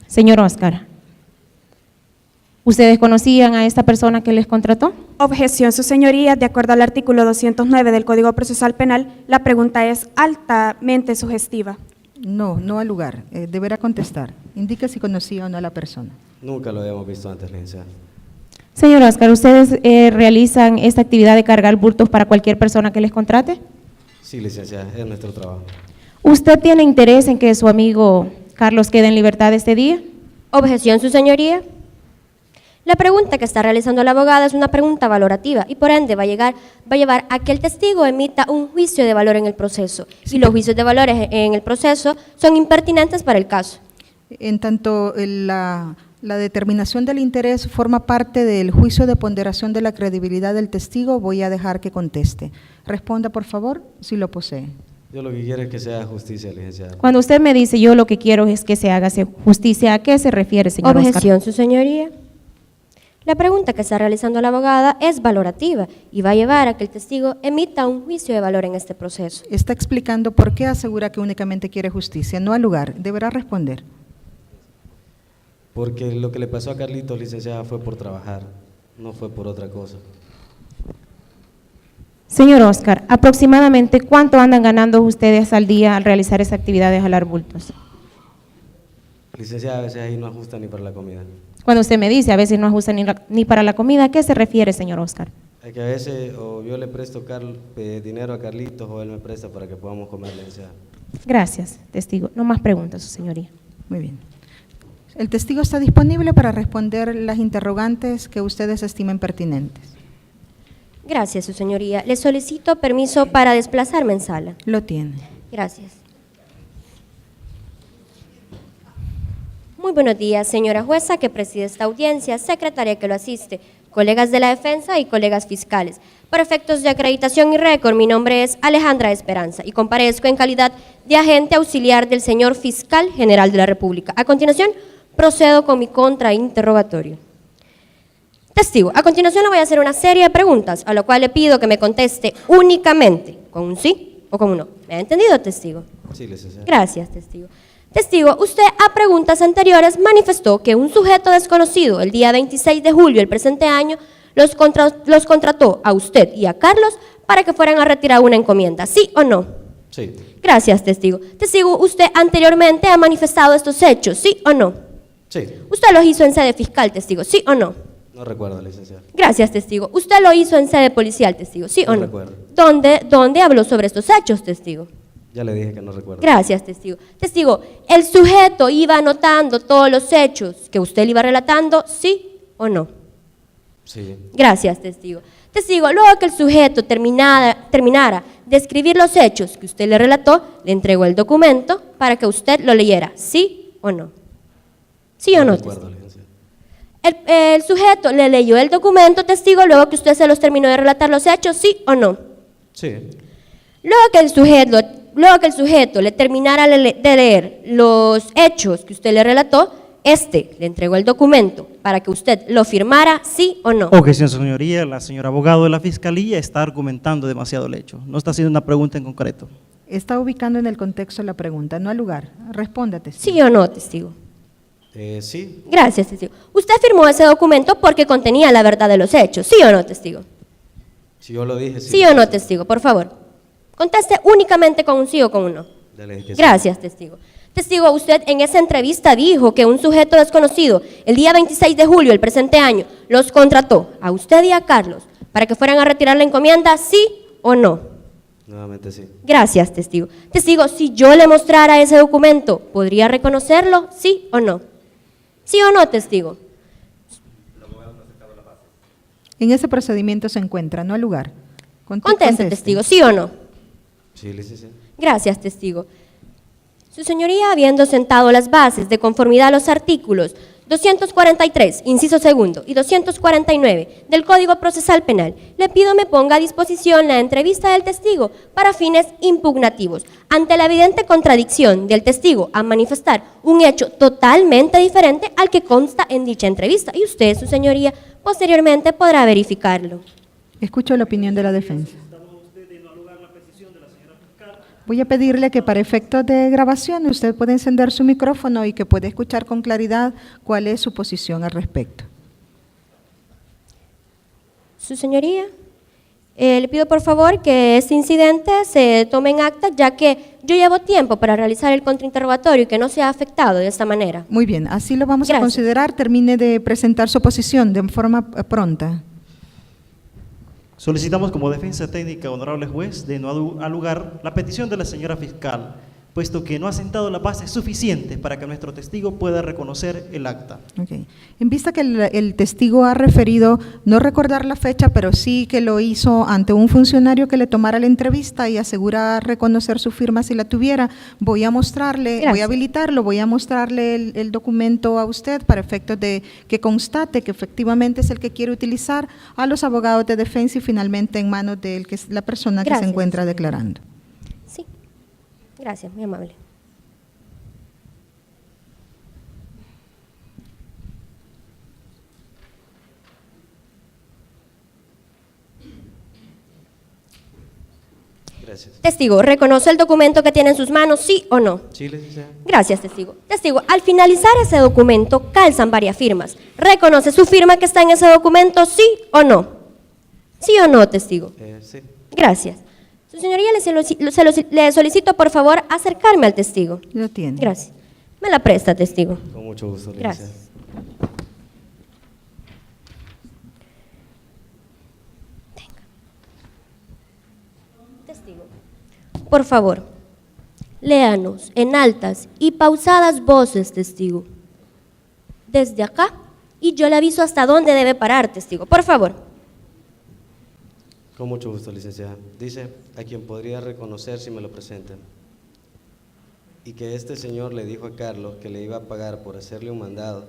Señor Oscar, ¿ustedes conocían a esta persona que les contrató? Objeción, su señoría. De acuerdo al artículo 209 del Código Procesal Penal, la pregunta es altamente sugestiva. No, no al lugar. Deberá contestar. Indique si conocía o no a la persona. Nunca lo habíamos visto antes, licenciada. Señor Oscar, ¿ustedes realizan esta actividad de cargar bultos para cualquier persona que les contrate? Sí, licenciada, es nuestro trabajo. ¿Usted tiene interés en que su amigo Carlos quede en libertad este día? Objeción, su señoría. La pregunta que está realizando la abogada es una pregunta valorativa y por ende va a llevar a que el testigo emita un juicio de valor en el proceso. Y los juicios de valores en el proceso son impertinentes para el caso. En tanto la determinación del interés forma parte del juicio de ponderación de la credibilidad del testigo, voy a dejar que conteste. Responda, por favor, si lo posee. Yo lo que quiero es que se haga justicia, licenciada. Cuando usted me dice yo lo que quiero es que se haga justicia, ¿a qué se refiere, señor Oscar? Objeción, su señoría. La pregunta que está realizando la abogada es valorativa y va a llevar a que el testigo emita un juicio de valor en este proceso. Está explicando por qué asegura que únicamente quiere justicia, no al lugar. Deberá responder. Porque lo que le pasó a Carlitos, licenciada, fue por trabajar, no fue por otra cosa. Señor Oscar, aproximadamente ¿cuánto andan ganando ustedes al día al realizar esa actividad de jalar bultos? Licenciada, a veces ahí no ajusta ni para la comida. Cuando usted me dice a veces no ajusta ni para la comida, ¿a qué se refiere, señor Oscar? Es que a veces o yo le presto dinero a Carlitos o él me presta para que podamos comer, licenciada. Gracias, testigo. No más preguntas, su señoría. Muy bien. El testigo está disponible para responder las interrogantes que ustedes estimen pertinentes. Gracias, su señoría. Le solicito permiso para desplazarme en sala. Lo tiene. Gracias. Muy buenos días, señora jueza que preside esta audiencia, secretaria que lo asiste, colegas de la defensa y colegas fiscales. Para efectos de acreditación y récord, mi nombre es Alejandra Esperanza y comparezco en calidad de agente auxiliar del señor Fiscal General de la República. A continuación, procedo con mi contrainterrogatorio. Testigo, a continuación le voy a hacer una serie de preguntas, a lo cual le pido que me conteste únicamente con un sí o con un no. ¿Me ha entendido, testigo? Sí, licenciada. Gracias, testigo. Testigo, usted a preguntas anteriores manifestó que un sujeto desconocido el día 26 de julio del presente año los contrató a usted y a Carlos para que fueran a retirar una encomienda, ¿sí o no? Sí. Gracias, testigo. Testigo, usted anteriormente ha manifestado estos hechos, ¿sí o no? Sí. Usted los hizo en sede fiscal, testigo, ¿sí o no? No recuerdo, licenciada. Gracias, testigo. Usted lo hizo en sede policial, testigo, ¿sí o No no? recuerdo. ¿Dónde habló sobre estos hechos, testigo? Ya le dije que no recuerdo. Gracias, testigo. Testigo, ¿el sujeto iba anotando todos los hechos que usted le iba relatando, sí o no? Sí. Gracias, testigo. Testigo, luego que el sujeto terminara de escribir los hechos que usted le relató, le entregó el documento para que usted lo leyera, ¿sí o no? ¿Sí o no, recuerdo, testigo? licenciada. El sujeto le leyó el documento, testigo, luego que usted se los terminó de relatar los hechos, ¿sí o no? Sí. Luego que el sujeto le terminara de leer los hechos que usted le relató, le entregó el documento para que usted lo firmara, ¿sí o no? Objeción, señoría. La señora abogado de la Fiscalía está argumentando demasiado el hecho. No está haciendo una pregunta en concreto. Está ubicando en el contexto la pregunta, no al lugar. Responda, testigo. ¿Sí o no, testigo? Sí. Gracias, testigo. Usted firmó ese documento porque contenía la verdad de los hechos, ¿sí o no, testigo? Si yo lo dije, sí. ¿Sí o no, testigo? Por favor. Conteste únicamente con un sí o con un no. Ya le dije que sí. Gracias, testigo. Testigo, usted en esa entrevista dijo que un sujeto desconocido, el día 26 de julio del presente año, los contrató a usted y a Carlos para que fueran a retirar la encomienda, ¿sí o no? Nuevamente sí. Gracias, testigo. Testigo, si yo le mostrara ese documento, ¿podría reconocerlo, sí o no? ¿Sí o no, testigo? En ese procedimiento se encuentra, no al lugar. Conteste, testigo, ¿sí o no? Sí, licenciada. Gracias, testigo. Su señoría, habiendo sentado las bases de conformidad a los artículos 243, inciso segundo, y 249 del Código Procesal Penal, le pido me ponga a disposición la entrevista del testigo para fines impugnativos, ante la evidente contradicción del testigo a manifestar un hecho totalmente diferente al que consta en dicha entrevista, y usted, su señoría, posteriormente podrá verificarlo. Escucho la opinión de la defensa. Voy a pedirle que para efectos de grabación usted pueda encender su micrófono y que pueda escuchar con claridad cuál es su posición al respecto. Su señoría, le pido por favor que este incidente se tome en acta, ya que yo llevo tiempo para realizar el contrainterrogatorio y que no sea afectado de esta manera. Muy bien, así lo vamos a Gracias. considerar. Termine de presentar su posición de forma pronta. Solicitamos como defensa técnica, honorable juez, de no alugar la petición de la señora fiscal, puesto que no ha sentado la base suficiente para que nuestro testigo pueda reconocer el acta. Okay. En vista que el testigo ha referido no recordar la fecha, pero sí que lo hizo ante un funcionario que le tomara la entrevista y asegura reconocer su firma si la tuviera, voy a mostrarle, Gracias. voy a habilitarlo, voy a mostrarle el documento a usted para efectos de que constate que efectivamente es el que quiere utilizar a los abogados de defensa y finalmente en manos de él, que es la persona que se Gracias. encuentra declarando. Sí, gracias, muy amable. Gracias. Testigo, ¿reconoce el documento que tiene en sus manos, sí o no? Sí, licenciada. Gracias, testigo. Testigo, al finalizar ese documento calzan varias firmas. ¿Reconoce su firma que está en ese documento, sí o no? ¿Sí o no, testigo? Sí. Gracias. Su señoría, le solicito por favor acercarme al testigo. Lo tiene. Gracias. Me la presta, testigo. Con mucho gusto, licenciada. Gracias. Testigo, por favor, léanos en altas y pausadas voces, testigo. Desde acá, y yo le aviso hasta dónde debe parar, testigo. Por favor. Con mucho gusto, licenciada. Dice, a quien podría reconocer si me lo presentan. y que este señor le dijo a Carlos que le iba a pagar por hacerle un mandado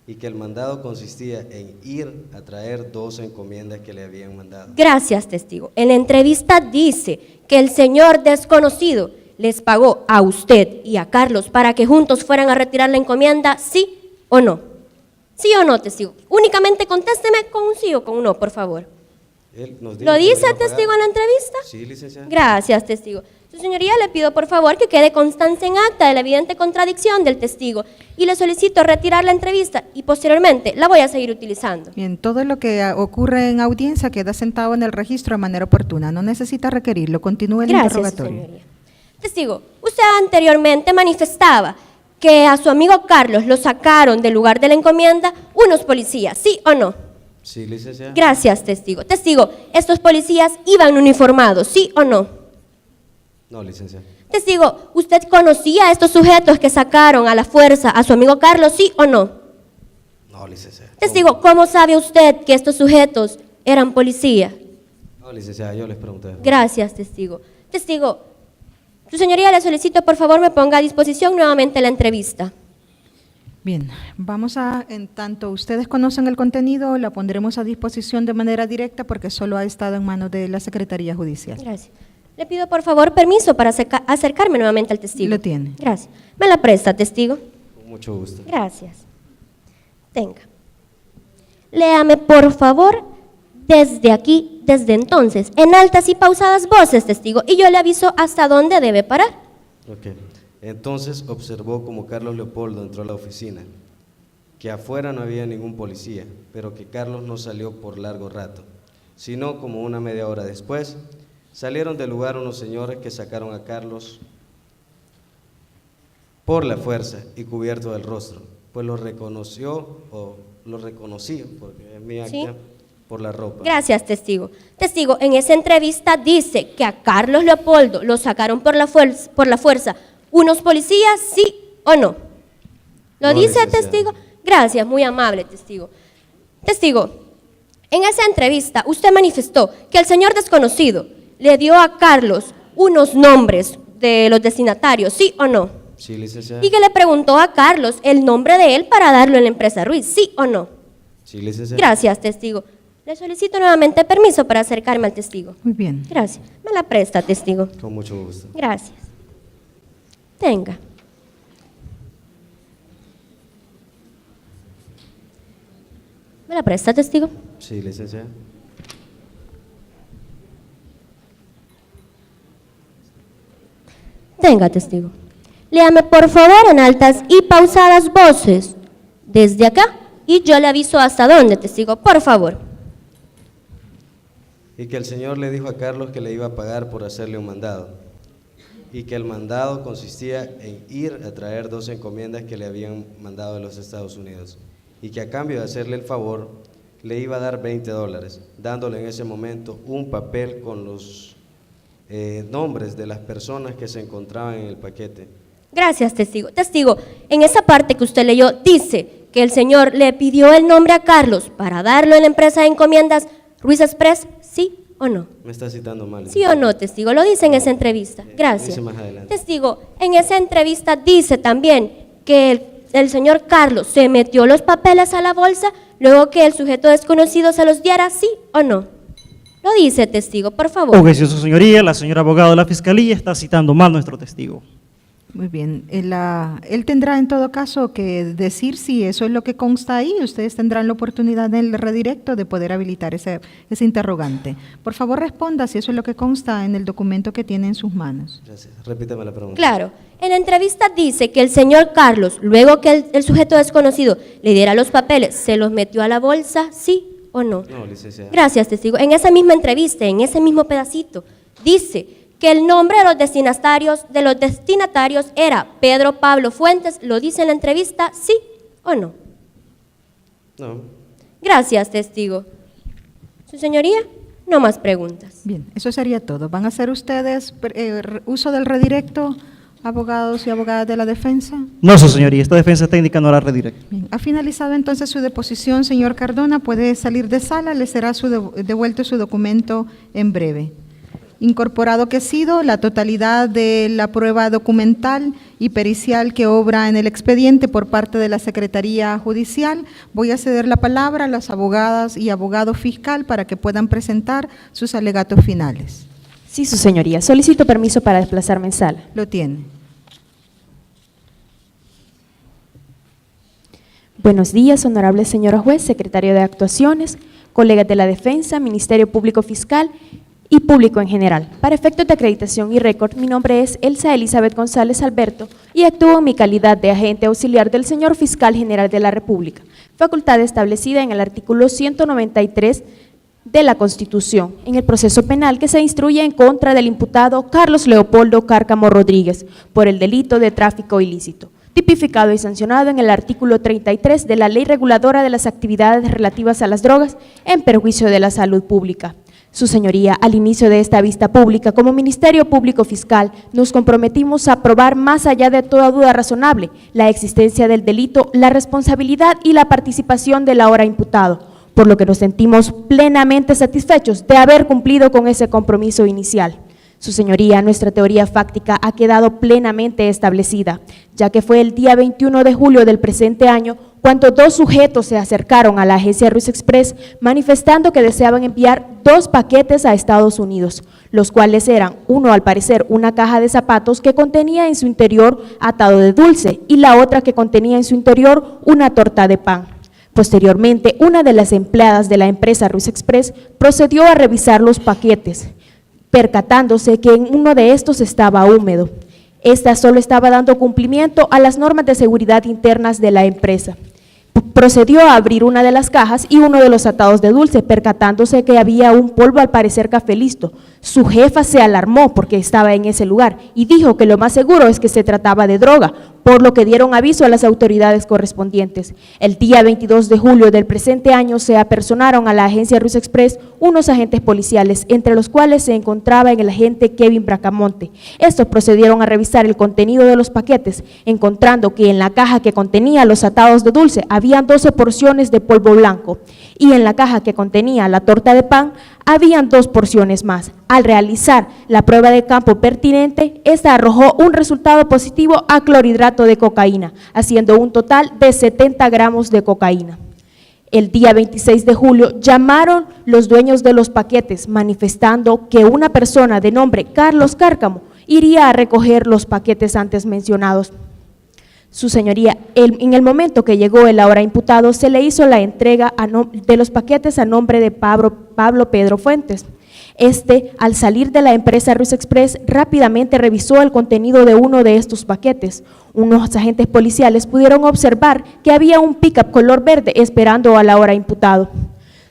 y que el mandado consistía en ir a traer 2 encomiendas que le habían mandado. Gracias, testigo. En la entrevista dice que el señor desconocido les pagó a usted y a Carlos para que juntos fueran a retirar la encomienda, ¿sí o no? ¿Sí o no, testigo? Únicamente contésteme con un sí o con un no, por favor. Él nos dijo ¿Lo que le dice iba a el pagar. testigo en la entrevista? Sí, licenciada. Gracias, testigo. Su señoría, le pido por favor que quede constancia en acta de la evidente contradicción del testigo y le solicito retirar la entrevista y posteriormente la voy a seguir utilizando. Bien, todo lo que ocurre en audiencia queda sentado en el registro de manera oportuna. No necesita requerirlo. Continúe el Gracias, su interrogatorio. señoría. Testigo, usted anteriormente manifestaba que a su amigo Carlos lo sacaron del lugar de la encomienda unos policías, ¿sí o no? Sí, licenciada. Gracias, testigo. Testigo, estos policías iban uniformados, ¿sí o no? No, licenciada. Testigo, ¿usted conocía a estos sujetos que sacaron a la fuerza a su amigo Carlos, sí o no? No, licenciada. Testigo, ¿cómo sabe usted que estos sujetos eran policía? No, licenciada, yo les pregunté. Gracias, testigo. Testigo, su señoría, le solicito por favor me ponga a disposición nuevamente la entrevista. Bien, vamos a, en tanto ustedes conocen el contenido, la pondremos a disposición de manera directa porque solo ha estado en manos de la Secretaría Judicial. Gracias. Le pido por favor permiso para acercarme nuevamente al testigo. Lo tiene. Gracias. ¿Me la presta, testigo? Con mucho gusto. Gracias. Tenga. Léame por favor desde aquí, desde entonces, en altas y pausadas voces, testigo, y yo le aviso hasta dónde debe parar. Ok. Entonces observó como Carlos Leopoldo entró a la oficina, que afuera no había ningún policía, pero que Carlos no salió por largo rato, sino como una media hora después, salieron del lugar unos señores que sacaron a Carlos por la fuerza y cubierto del rostro, pues lo reconoció, o lo reconocí, porque es mi acta, Sí. por la ropa. Gracias, testigo. Testigo, en esa entrevista dice que a Carlos Leopoldo lo sacaron por la fuerza unos policías, ¿sí o no? ¿Lo No, dice, licenciada. testigo? Gracias, muy amable, testigo. Testigo, en esa entrevista usted manifestó que el señor desconocido le dio a Carlos unos nombres de los destinatarios, ¿sí o no? Sí, licenciada. Y que le preguntó a Carlos el nombre de él para darlo en la empresa Ruiz, ¿sí o no? Sí, licenciada. Gracias, testigo. Le solicito nuevamente permiso para acercarme al testigo. Muy bien. Gracias. Me la presta, testigo. Con mucho gusto. Gracias. Tenga. ¿Me la presta, testigo? Sí, licenciada. Tenga, testigo. Léame por favor en altas y pausadas voces desde acá y yo le aviso hasta dónde, testigo, por favor. Y que el señor le dijo a Carlos que le iba a pagar por hacerle un mandado, y que el mandado consistía en ir a traer 2 encomiendas que le habían mandado de los Estados Unidos, y que a cambio de hacerle el favor, le iba a dar $20, dándole en ese momento un papel con los nombres de las personas que se encontraban en el paquete. Gracias, testigo. Testigo, en esa parte que usted leyó, dice que el señor le pidió el nombre a Carlos para darlo en la empresa de encomiendas Ruiz Express, ¿sí o no? Me está citando mal. ¿Sí o no, testigo? Lo dice en esa entrevista. Gracias. Dice más adelante. Testigo, en esa entrevista dice también que el señor Carlos se metió los papeles a la bolsa luego que el sujeto desconocido se los diera, ¿sí o no? Lo dice, testigo, por favor. Objeción, su señoría, la señora abogada de la Fiscalía está citando mal nuestro testigo. Muy bien. Él tendrá en todo caso que decir si eso es lo que consta ahí. Ustedes tendrán la oportunidad en el redirecto de poder habilitar ese interrogante. Por favor, responda si eso es lo que consta en el documento que tiene en sus manos. Gracias. Repítame la pregunta. Claro, en la entrevista dice que el señor Carlos, luego que el sujeto desconocido le diera los papeles, ¿se los metió a la bolsa, sí o no? No, licenciada. Gracias, testigo. En esa misma entrevista, en ese mismo pedacito, dice que el nombre de los destinatarios era Pedro Pablo Fuentes. ¿Lo dice en la entrevista, sí o no? No. Gracias, testigo. Su señoría, no más preguntas. Bien, eso sería todo. ¿Van a hacer ustedes uso del redirecto, abogados y abogadas de la defensa? No, su señoría, esta defensa técnica no hará redirecto. Bien, ha finalizado entonces su deposición, señor Cardona. Puede salir de sala, le será devuelto su documento en breve. incorporado que he sido, la totalidad de la prueba documental y pericial que obra en el expediente por parte de la Secretaría Judicial. Voy a ceder la palabra a las abogadas y abogado fiscal para que puedan presentar sus alegatos finales. Sí, su señoría. Solicito permiso para desplazarme en sala. Lo tiene. Buenos días, honorable señora juez, secretario de Actuaciones, colegas de la Defensa, Ministerio Público Fiscal y público en general. Para efectos de acreditación y récord, mi nombre es Elsa Elizabeth González Alberto y actúo en mi calidad de agente auxiliar del señor Fiscal General de la República, facultad establecida en el artículo 193 de la Constitución, en el proceso penal que se instruye en contra del imputado Carlos Leopoldo Cárcamo Rodríguez por el delito de tráfico ilícito, tipificado y sancionado en el artículo 33 de la Ley Reguladora de las Actividades Relativas a las Drogas en perjuicio de la salud pública. Su señoría, al inicio de esta vista pública, como Ministerio Público Fiscal, nos comprometimos a probar más allá de toda duda razonable la existencia del delito, la responsabilidad y la participación del ahora imputado, por lo que nos sentimos plenamente satisfechos de haber cumplido con ese compromiso inicial. Su señoría, nuestra teoría fáctica ha quedado plenamente establecida, ya que fue el día 21 de julio del presente año cuando dos sujetos se acercaron a la agencia Ruiz Express manifestando que deseaban enviar 2 paquetes a Estados Unidos, los cuales eran, uno al parecer una caja de zapatos que contenía en su interior atado de dulce y la otra que contenía en su interior una torta de pan. Posteriormente, una de las empleadas de la empresa Ruiz Express procedió a revisar los paquetes, percatándose que en uno de estos estaba húmedo. Esta solo estaba dando cumplimiento a las normas de seguridad internas de la empresa. Procedió a abrir una de las cajas y uno de los atados de dulce, percatándose que había un polvo al parecer café listo. Su jefa se alarmó porque estaba en ese lugar y dijo que lo más seguro es que se trataba de droga, por lo que dieron aviso a las autoridades correspondientes. El día 22 de julio del presente año se apersonaron a la agencia Ruiz Express unos agentes policiales, entre los cuales se encontraba el agente Kevin Bracamonte. Estos procedieron a revisar el contenido de los paquetes, encontrando que en la caja que contenía los atados de dulce habían 12 porciones de polvo blanco y en la caja que contenía la torta de pan habían 2 porciones más. Al realizar la prueba de campo pertinente, esta arrojó un resultado positivo a clorhidrato de cocaína, haciendo un total de 70 gramos de cocaína. El día 26 de julio llamaron los dueños de los paquetes manifestando que una persona de nombre Carlos Cárcamo iría a recoger los paquetes antes mencionados. Su señoría, en el momento que llegó el ahora imputado, se le hizo la entrega de los paquetes a nombre de Pablo Pedro Fuentes. Este, al salir de la empresa Ruiz Express, rápidamente revisó el contenido de uno de estos paquetes. Unos agentes policiales pudieron observar que había un pick-up color verde esperando al ahora imputado.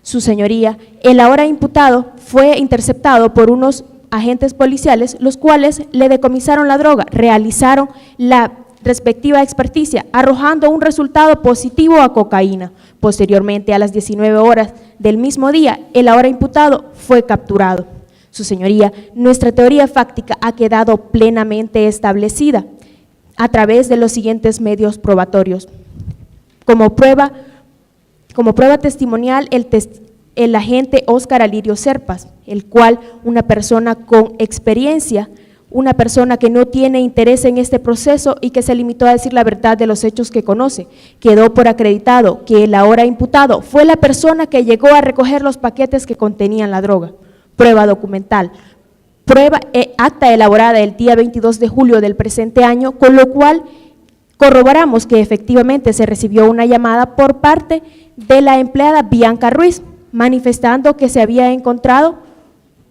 Su señoría, el ahora imputado fue interceptado por unos agentes policiales, los cuales le decomisaron la droga, realizaron la respectiva experticia, arrojando un resultado positivo a cocaína. Posteriormente, a las 19 horas del mismo día, el ahora imputado fue capturado. Su señoría, nuestra teoría fáctica ha quedado plenamente establecida a través de los siguientes medios probatorios. Como prueba testimonial, el agente Óscar Alirio Serpas, el cual una persona con experiencia, una persona que no tiene interés en este proceso y que se limitó a decir la verdad de los hechos que conoce. Quedó por acreditado que el ahora imputado fue la persona que llegó a recoger los paquetes que contenían la droga. Prueba documental. Acta elaborada el día 22 de julio del presente año, con lo cual corroboramos que efectivamente se recibió una llamada por parte de la empleada Bianca Ruiz, manifestando que se había encontrado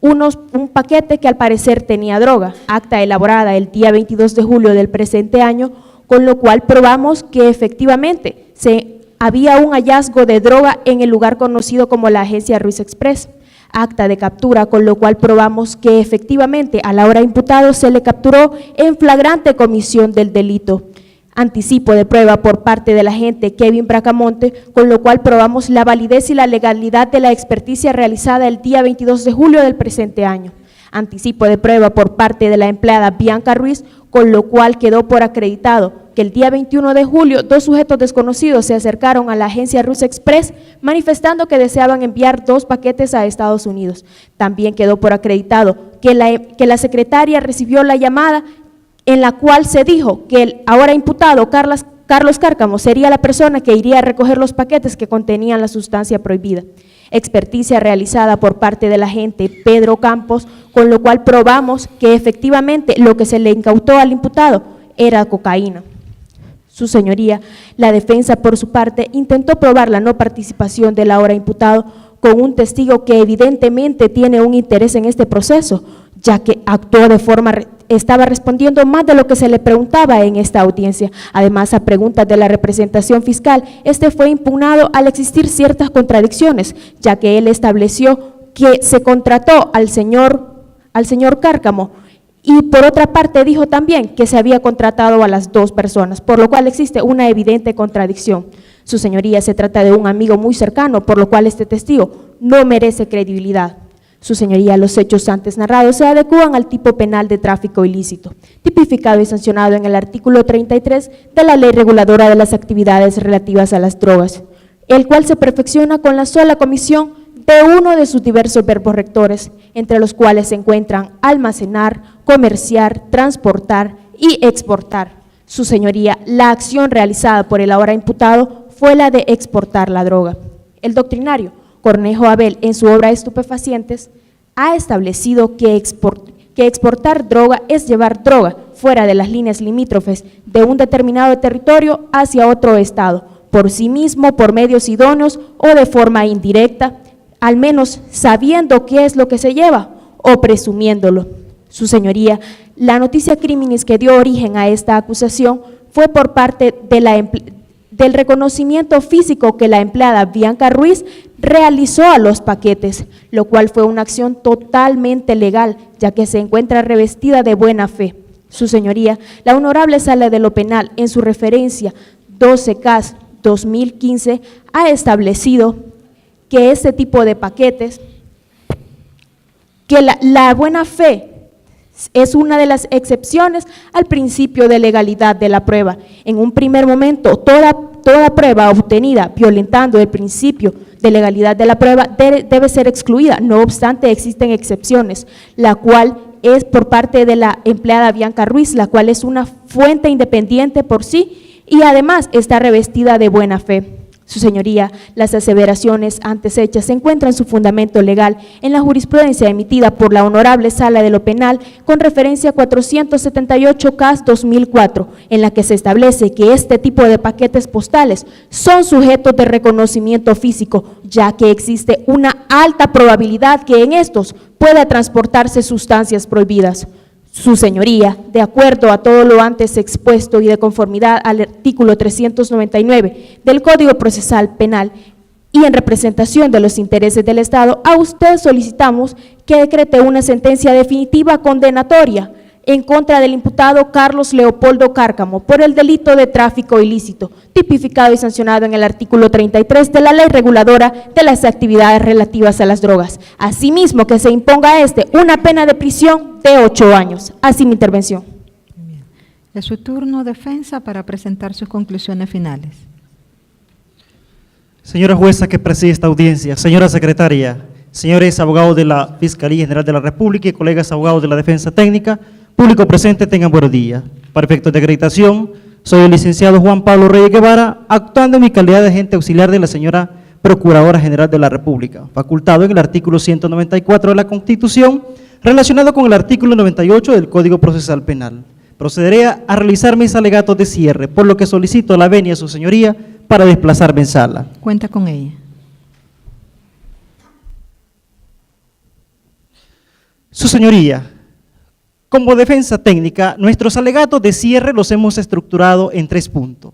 un paquete que al parecer tenía droga. Acta elaborada el día 22 de julio del presente año, con lo cual probamos que efectivamente había un hallazgo de droga en el lugar conocido como la agencia Ruiz Express. Acta de captura, con lo cual probamos que efectivamente al ahora imputado se le capturó en flagrante comisión del delito. Anticipo de prueba por parte del agente Kevin Bracamonte, con lo cual probamos la validez y la legalidad de la experticia realizada el día 22 de julio del presente año. Anticipo de prueba por parte de la empleada Bianca Ruiz, con lo cual quedó por acreditado que el día 21 de julio 2 sujetos desconocidos se acercaron a la agencia Rus Express manifestando que deseaban enviar 2 paquetes a Estados Unidos. También quedó por acreditado que la secretaria recibió la llamada en la cual se dijo que el ahora imputado Carlos Cárcamo sería la persona que iría a recoger los paquetes que contenían la sustancia prohibida. Experticia realizada por parte del agente Pedro Campos, con lo cual probamos que efectivamente lo que se le incautó al imputado era cocaína. Su señoría, la defensa por su parte intentó probar la no participación del ahora imputado con un testigo que evidentemente tiene un interés en este proceso, ya que actuó de forma, estaba respondiendo más de lo que se le preguntaba en esta audiencia. Además, a preguntas de la representación fiscal, este fue impugnado al existir ciertas contradicciones, ya que él estableció que se contrató al señor Cárcamo y por otra parte dijo también que se había contratado a las 2 personas, por lo cual existe una evidente contradicción. Su señoría, se trata de un amigo muy cercano, por lo cual este testigo no merece credibilidad. Su señoría, los hechos antes narrados se adecúan al tipo penal de tráfico ilícito, tipificado y sancionado en el artículo 33 de la Ley Reguladora de las Actividades Relativas a las Drogas, el cual se perfecciona con la sola comisión de uno de sus diversos verbos rectores, entre los cuales se encuentran almacenar, comerciar, transportar y exportar. Su señoría, la acción realizada por el ahora imputado fue la de exportar la droga. El doctrinario Cornejo Abel, en su obra Estupefacientes, ha establecido que exportar droga es llevar droga fuera de las líneas limítrofes de un determinado territorio hacia otro estado, por sí mismo, por medios idóneos o de forma indirecta, al menos sabiendo qué es lo que se lleva o presumiéndolo. Su señoría, la noticia criminis que dio origen a esta acusación fue por parte del reconocimiento físico que la empleada Bianca Ruiz realizó a los paquetes, lo cual fue una acción totalmente legal, ya que se encuentra revestida de buena fe. Su señoría, la Honorable Sala de lo Penal, en su referencia 12-CAS-2015, ha establecido que este tipo de paquetes, que la buena fe es una de las excepciones al principio de legalidad de la prueba. En un primer momento, toda prueba obtenida violentando el principio de legalidad de la prueba debe ser excluida. No obstante, existen excepciones, la cual es por parte de la empleada Bianca Ruiz, la cual es una fuente independiente por sí y además está revestida de buena fe. Su señoría, las aseveraciones antes hechas encuentran su fundamento legal en la jurisprudencia emitida por la Honorable Sala de lo Penal con referencia 478-CAS-2004, en la que se establece que este tipo de paquetes postales son sujetos de reconocimiento físico, ya que existe una alta probabilidad que en estos pueda transportarse sustancias prohibidas. Su señoría, de acuerdo a todo lo antes expuesto y de conformidad al artículo 399 del Código Procesal Penal y en representación de los intereses del Estado, a usted solicitamos que decrete una sentencia definitiva condenatoria en contra del imputado Carlos Leopoldo Cárcamo por el delito de tráfico ilícito, tipificado y sancionado en el artículo 33 de la Ley Reguladora de las Actividades Relativas a las Drogas. Asimismo, que se imponga a una pena de prisión de 8 años. Así mi intervención. Bien. Es su turno, defensa, para presentar sus conclusiones finales. Señora jueza que preside esta audiencia, señora secretaria, señores abogados de la Fiscalía General de la República y colegas abogados de la Defensa Técnica, público presente, tengan buenos días. Para efectos de acreditación, soy el licenciado Juan Pablo Reyes Guevara, actuando en mi calidad de agente auxiliar de la señora Procuradora General de la República, facultado en el artículo 194 de la Constitución, relacionado con el artículo 98 del Código Procesal Penal. Procederé a realizar mis alegatos de cierre, por lo que solicito la venia a su señoría para desplazarme en sala. Cuenta con ella. Su señoría, como defensa técnica, nuestros alegatos de cierre los hemos estructurado en 3 puntos.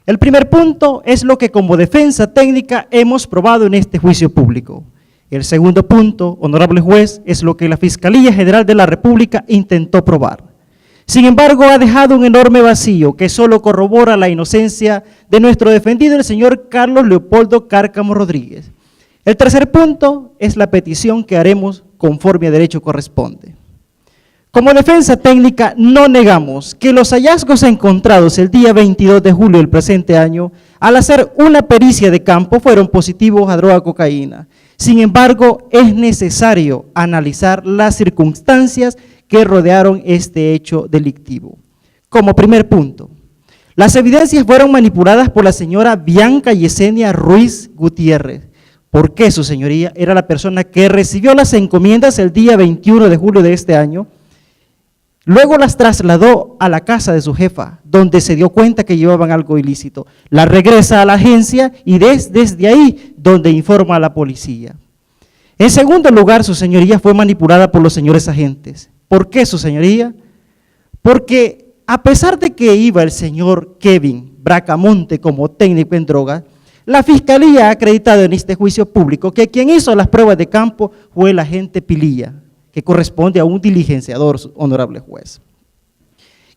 El primer punto es lo que como defensa técnica hemos probado en este juicio público. El segundo punto, honorable juez, es lo que la Fiscalía General de la República intentó probar. Sin embargo, ha dejado un enorme vacío que solo corrobora la inocencia de nuestro defendido, el señor Carlos Leopoldo Cárcamo Rodríguez. El tercer punto es la petición que haremos conforme a derecho corresponde. Como defensa técnica, no negamos que los hallazgos encontrados el día 22 de julio del presente año, al hacer una pericia de campo, fueron positivos a droga cocaína. Sin embargo, es necesario analizar las circunstancias que rodearon este hecho delictivo. Como primer punto, las evidencias fueron manipuladas por la señora Bianca Yesenia Ruiz Gutiérrez. ¿Por qué, su señoría? Era la persona que recibió las encomiendas el día 21 de julio de este año. Luego las trasladó a la casa de su jefa, donde se dio cuenta que llevaban algo ilícito. La regresa a la agencia y desde ahí donde informa a la policía. En segundo lugar, su señoría fue manipulada por los señores agentes. ¿Por qué, su señoría? Porque a pesar de que iba el señor Kevin Bracamonte como técnico en droga, la Fiscalía ha acreditado en este juicio público que quien hizo las pruebas de campo fue el agente Pililla, que corresponde a un diligenciador, honorable juez.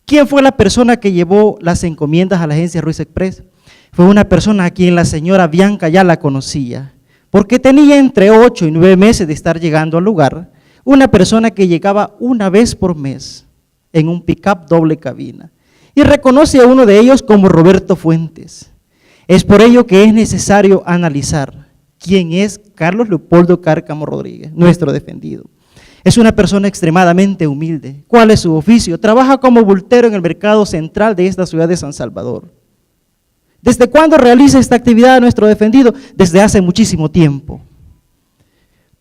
¿Quién fue la persona que llevó las encomiendas a la agencia Ruiz Express? Fue una persona a quien la señora Bianca ya la conocía, porque tenía entre 8 y 9 meses de estar llegando al lugar, una persona que llegaba una vez por mes en un pick-up doble cabina, y reconoce a uno de ellos como Roberto Fuentes. Es por ello que es necesario analizar quién es Carlos Leopoldo Cárcamo Rodríguez, nuestro defendido. Es una persona extremadamente humilde. ¿Cuál es su oficio? Trabaja como bultero en el mercado central de esta ciudad de San Salvador. ¿Desde cuándo realiza esta actividad nuestro defendido? Desde hace muchísimo tiempo.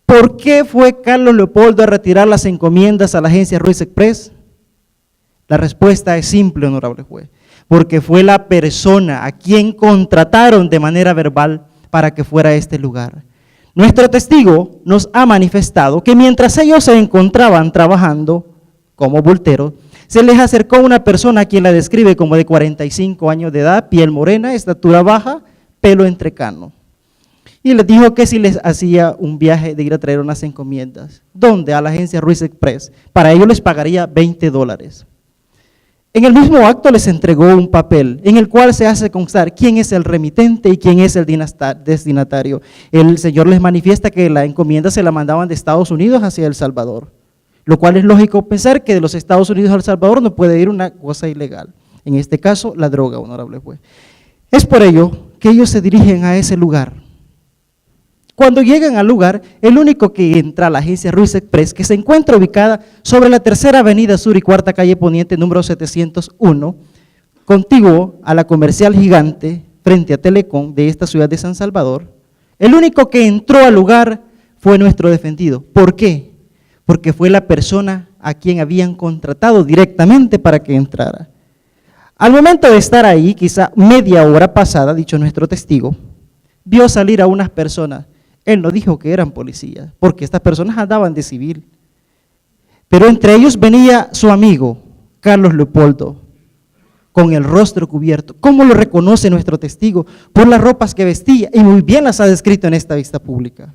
¿Por qué fue Carlos Leopoldo a retirar las encomiendas a la agencia Ruiz Express? La respuesta es simple, honorable juez, porque fue la persona a quien contrataron de manera verbal para que fuera a este lugar. Nuestro testigo nos ha manifestado que mientras ellos se encontraban trabajando como bulteros, se les acercó una persona a quien la describe como de 45 años de edad, piel morena, estatura baja, pelo entrecano. Y les dijo que si les hacía un viaje de ir a traer unas encomiendas. ¿Dónde? A la agencia Ruiz Express. Para ello les pagaría $20. En el mismo acto les entregó un papel en el cual se hace constar quién es el remitente y quién es el destinatario. El señor les manifiesta que la encomienda se la mandaban de Estados Unidos hacia El Salvador, lo cual es lógico pensar que de los Estados Unidos a El Salvador no puede ir una cosa ilegal, en este caso la droga, honorable juez. Es por ello que ellos se dirigen a ese lugar. Cuando llegan al lugar, el único que entra a la agencia Ruiz Express, que se encuentra ubicada sobre la Tercera Avenida Sur y Cuarta Calle Poniente, número 701, contiguo a la Comercial Gigante, frente a Telecom de esta ciudad de San Salvador, el único que entró al lugar fue nuestro defendido. ¿Por qué? Porque fue la persona a quien habían contratado directamente para que entrara. Al momento de estar ahí, quizá media hora pasada, dicho nuestro testigo, vio salir a unas personas. Él no dijo que eran policías, porque estas personas andaban de civil. Pero entre ellos venía su amigo, Carlos Leopoldo, con el rostro cubierto. ¿Cómo lo reconoce nuestro testigo? Por las ropas que vestía, y muy bien las ha descrito en esta vista pública.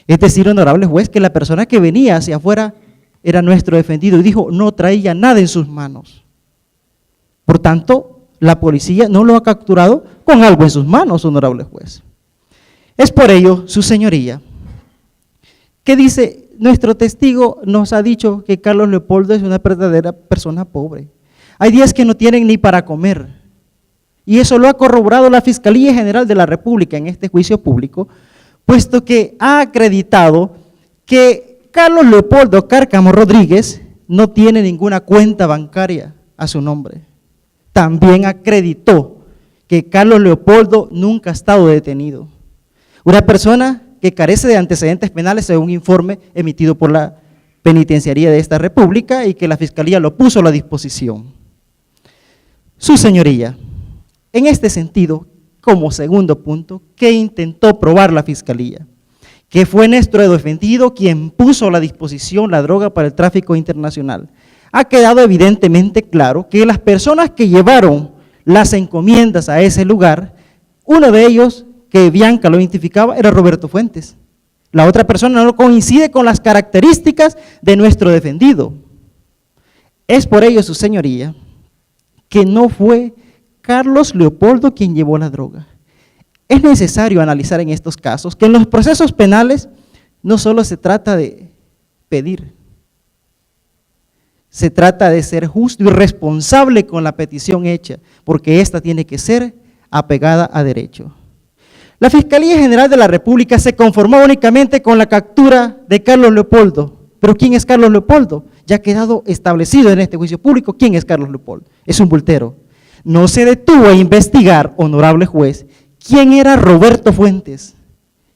Es decir, honorable juez, que la persona que venía hacia afuera era nuestro defendido, y dijo, no traía nada en sus manos. Por tanto, la policía no lo ha capturado con algo en sus manos, honorable juez. Es por ello, su señoría, que dice, nuestro testigo nos ha dicho que Carlos Leopoldo es una verdadera persona pobre. Hay días que no tienen ni para comer. Y eso lo ha corroborado la Fiscalía General de la República en este juicio público, puesto que ha acreditado que Carlos Leopoldo Cárcamo Rodríguez no tiene ninguna cuenta bancaria a su nombre. También acreditó que Carlos Leopoldo nunca ha estado detenido. Una persona que carece de antecedentes penales según un informe emitido por la penitenciaría de esta república y que la Fiscalía lo puso a la disposición. Su señoría, en este sentido, como segundo punto, ¿qué intentó probar la Fiscalía? Que fue nuestro defendido quien puso a la disposición la droga para el tráfico internacional. Ha quedado evidentemente claro que las personas que llevaron las encomiendas a ese lugar, uno de ellos, que Bianca lo identificaba, era Roberto Fuentes. La otra persona no coincide con las características de nuestro defendido. Es por ello, su señoría, que no fue Carlos Leopoldo quien llevó la droga. Es necesario analizar en estos casos que en los procesos penales no solo se trata de pedir, Se trata de ser justo y responsable con la petición hecha, porque esta tiene que ser apegada a derecho. La Fiscalía General de la República se conformó únicamente con la captura de Carlos Leopoldo. ¿Pero quién es Carlos Leopoldo? Ya ha quedado establecido en este juicio público quién es Carlos Leopoldo. Es un bultero. No se detuvo a investigar, honorable juez, quién era Roberto Fuentes,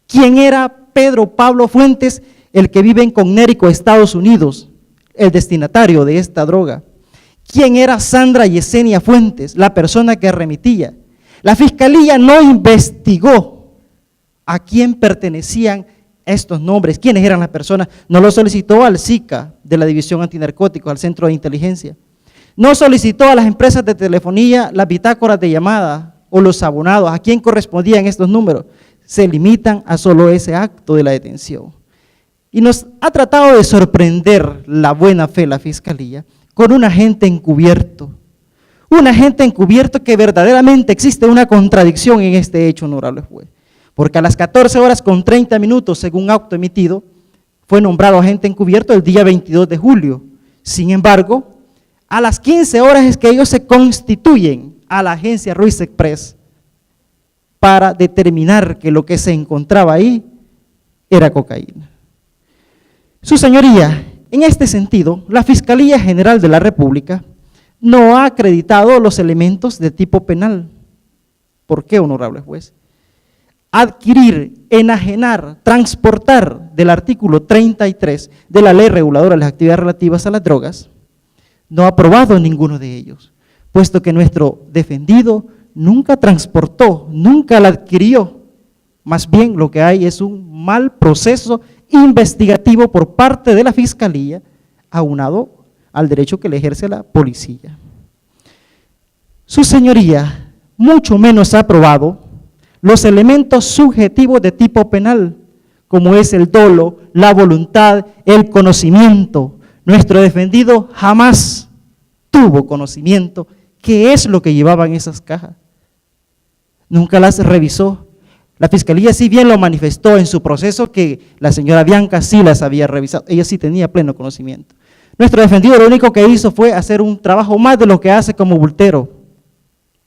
quién era Pedro Pablo Fuentes, el que vive en Connecticut, Estados Unidos, el destinatario de esta droga. ¿Quién era Sandra Yesenia Fuentes, la persona que remitía? La Fiscalía no investigó a quién pertenecían estos nombres, quiénes eran las personas, no lo solicitó al SICA de la División Antinarcóticos, al Centro de Inteligencia, no solicitó a las empresas de telefonía las bitácoras de llamada o los abonados, a quién correspondían estos números, se limitan a solo ese acto de la detención. Y nos ha tratado de sorprender la buena fe la Fiscalía con un agente encubierto que verdaderamente existe una contradicción en este hecho, honorable juez. Porque a las 14:30, según acto emitido, fue nombrado agente encubierto el día 22 de julio. Sin embargo, a las 15 horas es que ellos se constituyen a la agencia Ruiz Express para determinar que lo que se encontraba ahí era cocaína. Su señoría, en este sentido, la Fiscalía General de la República no ha acreditado los elementos de tipo penal. ¿Por qué, honorable juez? Adquirir, enajenar, transportar del artículo 33 de la Ley Reguladora de las Actividades Relativas a las Drogas, no ha aprobado ninguno de ellos, puesto que nuestro defendido nunca transportó, nunca la adquirió. Más bien lo que hay es un mal proceso investigativo por parte de la Fiscalía, aunado al derecho que le ejerce la policía. Su señoría mucho menos ha aprobado los elementos subjetivos de tipo penal, como es el dolo, la voluntad, el conocimiento. Nuestro defendido jamás tuvo conocimiento qué es lo que llevaban esas cajas. Nunca las revisó. La Fiscalía sí bien lo manifestó en su proceso que la señora Bianca sí las había revisado, ella sí tenía pleno conocimiento. Nuestro defendido lo único que hizo fue hacer un trabajo más de lo que hace como bultero.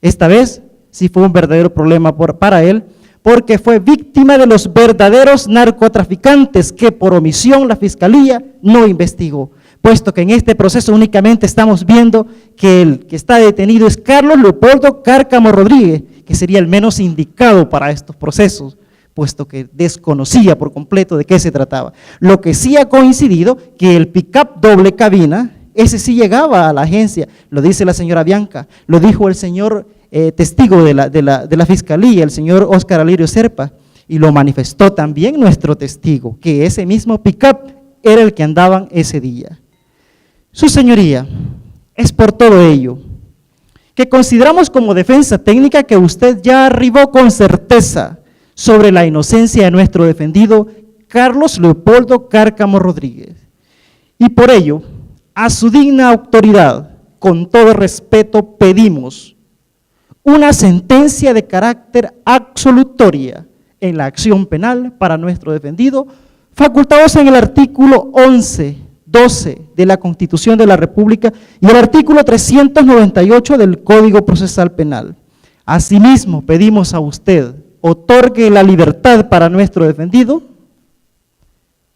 Esta vez sí fue un verdadero problema para él, porque fue víctima de los verdaderos narcotraficantes que por omisión la Fiscalía no investigó, puesto que en este proceso únicamente estamos viendo que el que está detenido es Carlos Leopoldo Cárcamo Rodríguez, que sería el menos indicado para estos procesos, puesto que desconocía por completo de qué se trataba. Lo que sí ha coincidido, que el pick-up doble cabina, ese sí llegaba a la agencia, lo dice la señora Bianca, lo dijo el señor testigo de la Fiscalía, el señor Óscar Alirio Serpa, y lo manifestó también nuestro testigo, que ese mismo pick-up era el que andaban ese día. Su señoría, es por todo ello que consideramos como defensa técnica que usted ya arribó con certeza sobre la inocencia de nuestro defendido Carlos Leopoldo Cárcamo Rodríguez. Y por ello, a su digna autoridad, con todo respeto, pedimos una sentencia de carácter absolutoria en la acción penal para nuestro defendido, facultados en el artículo 11, 12 de la Constitución de la República y el artículo 398 del Código Procesal Penal. Asimismo, pedimos a usted otorgue la libertad para nuestro defendido.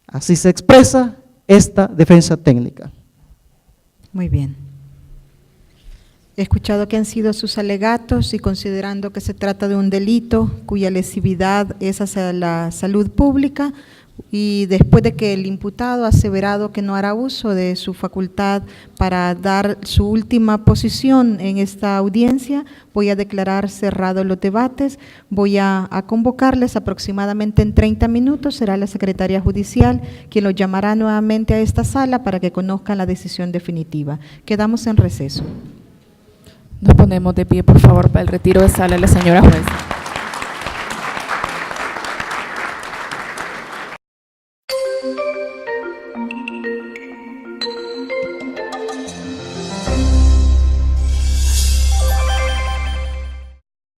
Así se expresa esta defensa técnica. Muy bien. He escuchado que han sido sus alegatos y considerando que se trata de un delito cuya lesividad es hacia la salud pública y después de que el imputado ha aseverado que no hará uso de su facultad para dar su última posición en esta audiencia, voy a declarar cerrados los debates, voy a convocarles aproximadamente en 30 minutos, será la secretaria judicial quien los llamará nuevamente a esta sala para que conozcan la decisión definitiva. Quedamos en receso. Nos ponemos de pie, por favor, para el retiro de sala de la señora jueza.